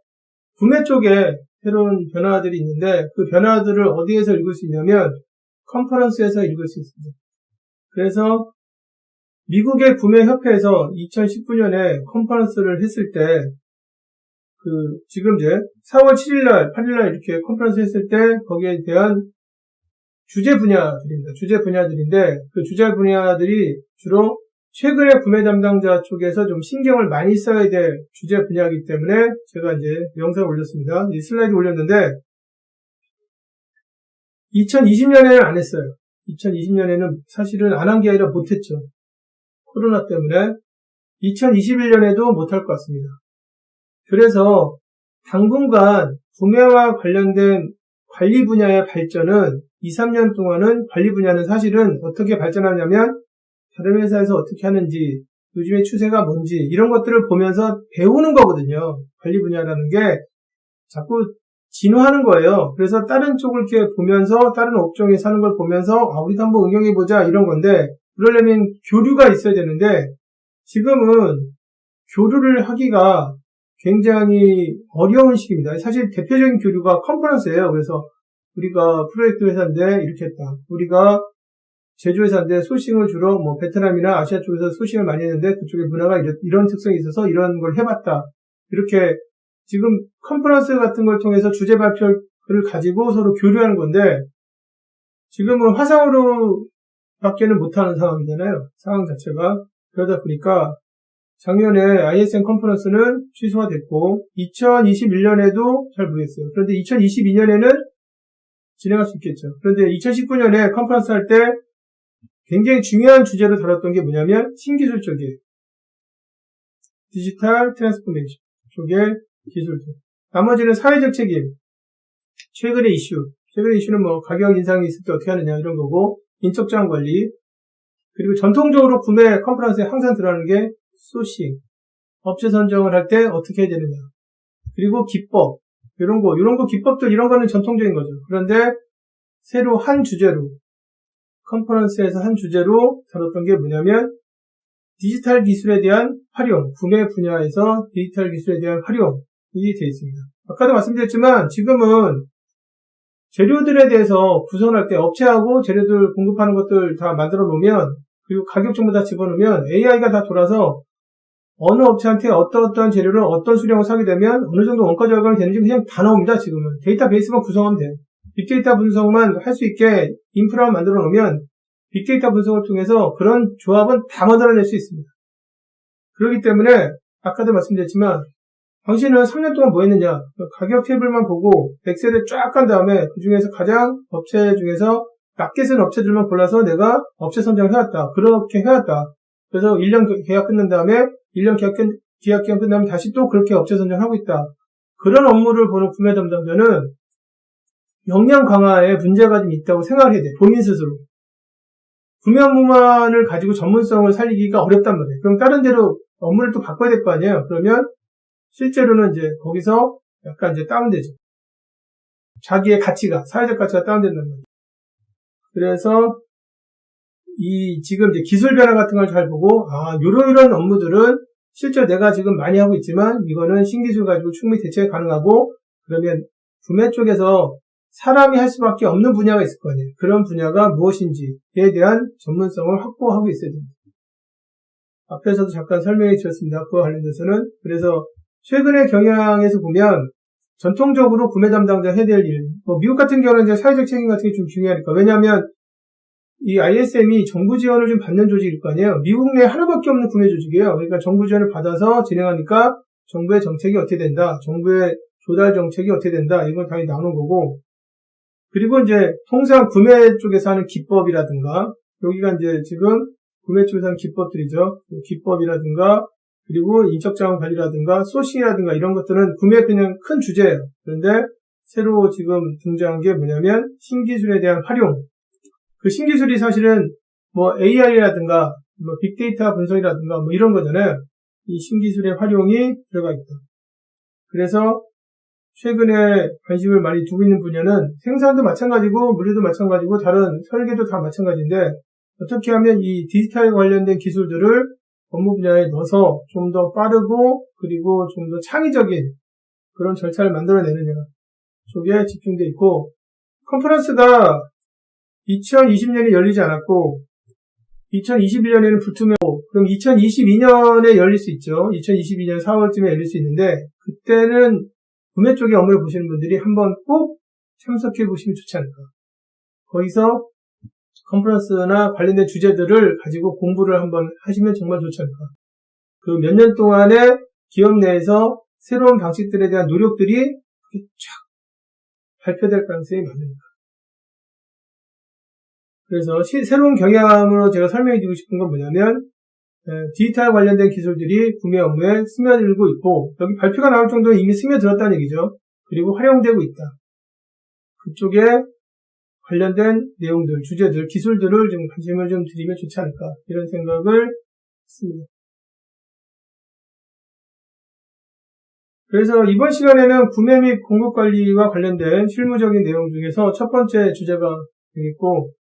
구매 쪽에 새로운 변화들이 있는데, 그 변화들을 어디에서 읽을 수 있냐면, 컨퍼런스에서 읽을 수 있습니다. 그래서, 미국의 구매협회에서 2019년에 컨퍼런스를 했을 때, 지금 이제 4월 7일날, 8일날 이렇게 컨퍼런스 했을 때, 거기에 대한 주제 분야들입니다. 주제 분야들인데, 그 주제 분야들이 주로 최근에 구매 담당자 쪽에서 좀 신경을 많이 써야 될 주제 분야이기 때문에 제가 이제 영상을 올렸습니다. 이 슬라이드 올렸는데 2020년에는 안 했어요. 2020년에는 사실은 안 한 게 아니라 못했죠. 코로나 때문에 2021년에도 못할 것 같습니다. 그래서 당분간 구매와 관련된 관리 분야의 발전은 2, 3년 동안은 관리 분야는 사실은 어떻게 발전하냐면 다른 회사에서 어떻게 하는지, 요즘의 추세가 뭔지 이런 것들을 보면서 배우는 거거든요. 관리 분야라는 게 자꾸 진화하는 거예요. 그래서 다른 쪽을 이렇게 보면서 다른 업종에서 하는 걸 보면서 우리도 한번 응용해보자 이런 건데 그러려면 교류가 있어야 되는데 지금은 교류를 하기가 굉장히 어려운 시기입니다. 사실 대표적인 교류가 컨퍼런스예요. 그래서 우리가 프로젝트 회사인데 이렇게 했다. 우리가 제조회사인데 소싱을 주로 베트남이나 아시아 쪽에서 소싱을 많이 했는데 그쪽의 문화가 이런 특성이 있어서 이런 걸 해봤다. 이렇게 지금 컨퍼런스 같은 걸 통해서 주제 발표를 가지고 서로 교류하는 건데 지금은 화상으로 밖에는 못하는 상황이잖아요. 상황 자체가. 그러다 보니까 작년에 ISM 컨퍼런스는 취소가 됐고 2021년에도 잘 모르겠어요. 그런데 2022년에는 진행할 수 있겠죠. 그런데 2019년에 컨퍼런스 할 때 굉장히 중요한 주제로 다뤘던 게 뭐냐면 신기술 쪽이에요. 디지털 트랜스포메이션 쪽의 기술들. 나머지는 사회적 책임, 최근의 이슈는 가격 인상이 있을 때 어떻게 하느냐 이런 거고 인적 자원 관리, 그리고 전통적으로 구매 컨퍼런스에 항상 들어가는 게 소싱, 업체 선정을 할 때 어떻게 해야 되느냐, 그리고 기법, 이런 거 기법들 이런 거는 전통적인 거죠. 그런데 새로 한 주제로 컨퍼런스에서 한 주제로 다뤘던 게 뭐냐면 디지털 기술에 대한 활용, 구매 분야에서 디지털 기술에 대한 활용이 되어 있습니다. 아까도 말씀드렸지만 지금은 재료들에 대해서 구성할 때 업체하고 재료들 공급하는 것들 다 만들어 놓으면 그리고 가격 정보 다 집어넣으면 AI가 다 돌아서 어느 업체한테 어떤 재료를 어떤 수량을 사게 되면 어느 정도 원가 절감이 되는지 그냥 다 나옵니다. 지금은 데이터베이스만 구성하면 돼요. 빅데이터 분석만 할 수 있게 인프라만 만들어 놓으면 빅데이터 분석을 통해서 그런 조합은 다 만들어낼 수 있습니다. 그렇기 때문에 아까도 말씀드렸지만 당신은 3년 동안 뭐 했느냐, 가격 테이블만 보고 엑셀을 쫙 간 다음에 그 중에서 가장 업체 중에서 낮게 쓴 업체들만 골라서 내가 업체 선정을 해왔다. 그렇게 해왔다. 그래서 1년 계약 끝난 다음에 1년 계약 기간 끝나면 다시 또 그렇게 업체 선정을 하고 있다. 그런 업무를 보는 구매 담당자는 역량 강화에 문제가 좀 있다고 생각을 해야 돼. 본인 스스로. 구매 업무만을 가지고 전문성을 살리기가 어렵단 말이에요. 그럼 다른 데로 업무를 또 바꿔야 될 거 아니에요. 그러면 실제로는 이제 거기서 약간 이제 다운되죠. 자기의 가치가, 사회적 가치가 다운된단 말이에요. 그래서 지금 이제 기술 변화 같은 걸 잘 보고, 이런 업무들은 실제 내가 지금 많이 하고 있지만 이거는 신기술 가지고 충분히 대체가 가능하고, 그러면 구매 쪽에서 사람이 할 수밖에 없는 분야가 있을 거 아니에요. 그런 분야가 무엇인지에 대한 전문성을 확보하고 있어야 됩니다. 앞에서도 잠깐 설명해 드렸습니다. 그와 관련돼서는. 그래서 최근의 경향에서 보면 전통적으로 구매 담당자 해야 될 일, 미국 같은 경우는 이제 사회적 책임 같은 게 좀 중요하니까. 왜냐하면 이 ISM이 정부 지원을 좀 받는 조직일 거 아니에요. 미국 내에 하나밖에 없는 구매 조직이에요. 그러니까 정부 지원을 받아서 진행하니까 정부의 정책이 어떻게 된다, 정부의 조달 정책이 어떻게 된다, 이건 당연히 나오는 거고. 그리고 이제 통상 구매 쪽에서 하는 기법이라든가, 여기가 이제 지금 구매 쪽에서 하는 기법들이죠. 기법이라든가, 그리고 인적자원 관리라든가, 소싱이라든가 이런 것들은 구매의 그냥 큰 주제예요. 그런데 새로 지금 등장한 게 뭐냐면 신기술에 대한 활용. 그 신기술이 사실은 AI라든가, 빅데이터 분석이라든가 이런 거잖아요. 이 신기술의 활용이 들어가 있다. 그래서 최근에 관심을 많이 두고 있는 분야는 생산도 마찬가지고 물류도 마찬가지고 다른 설계도 다 마찬가지인데 어떻게 하면 이 디지털 관련된 기술들을 업무 분야에 넣어서 좀 더 빠르고 그리고 좀 더 창의적인 그런 절차를 만들어내느냐 쪽에 집중돼 있고, 컨퍼런스가 2020년에 열리지 않았고 2021년에는 불투명하고 그럼 2022년에 열릴 수 있죠. 2022년 4월쯤에 열릴 수 있는데 그때는 구매 쪽의 업무를 보시는 분들이 한번 꼭 참석해 보시면 좋지 않을까. 거기서 컨퍼런스나 관련된 주제들을 가지고 공부를 한번 하시면 정말 좋지 않을까. 그 몇 년 동안에 기업 내에서 새로운 방식들에 대한 노력들이 쫙 발표될 가능성이 많으니까. 그래서 새로운 경향으로 제가 설명해 드리고 싶은 건 뭐냐면 디지털 관련된 기술들이 구매 업무에 스며들고 있고 여기 발표가 나올 정도로 이미 스며들었다는 얘기죠. 그리고 활용되고 있다. 그쪽에 관련된 내용들, 주제들, 기술들을 좀 관심을 좀 드리면 좋지 않을까 이런 생각을 했습니다. 그래서 이번 시간에는 구매 및 공급 관리와 관련된 실무적인 내용 중에서 첫 번째 주제가 되겠고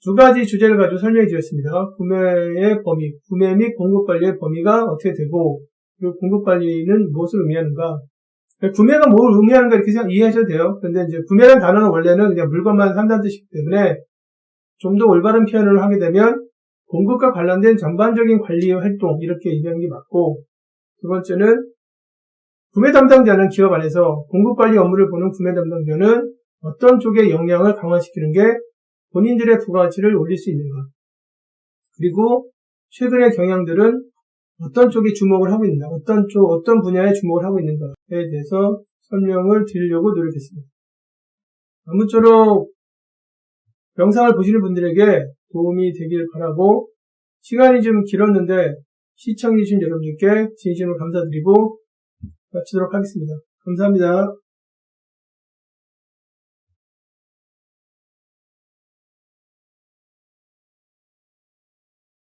두 가지 주제를 가지고 설명해 드렸습니다. 구매의 범위, 구매 및 공급 관리의 범위가 어떻게 되고 그리고 공급 관리는 무엇을 의미하는가. 구매가 뭘 의미하는가 이렇게 이해하셔도 돼요. 근데 이제 구매라는 단어는 원래는 그냥 물건만 산다는 뜻이기 때문에 좀 더 올바른 표현을 하게 되면 공급과 관련된 전반적인 관리 활동 이렇게 이해하는 게 맞고, 두 번째는 구매 담당자는 기업 안에서 공급 관리 업무를 보는 구매 담당자는 어떤 쪽의 역량을 강화시키는 게 본인들의 부가가치를 올릴 수 있는가. 그리고 최근의 경향들은 어떤 쪽에 주목을 하고 있는가, 어떤 분야에 주목을 하고 있는가에 대해서 설명을 드리려고 노력했습니다. 아무쪼록 영상을 보시는 분들에게 도움이 되길 바라고, 시간이 좀 길었는데 시청해주신 여러분들께 진심으로 감사드리고 마치도록 하겠습니다. 감사합니다.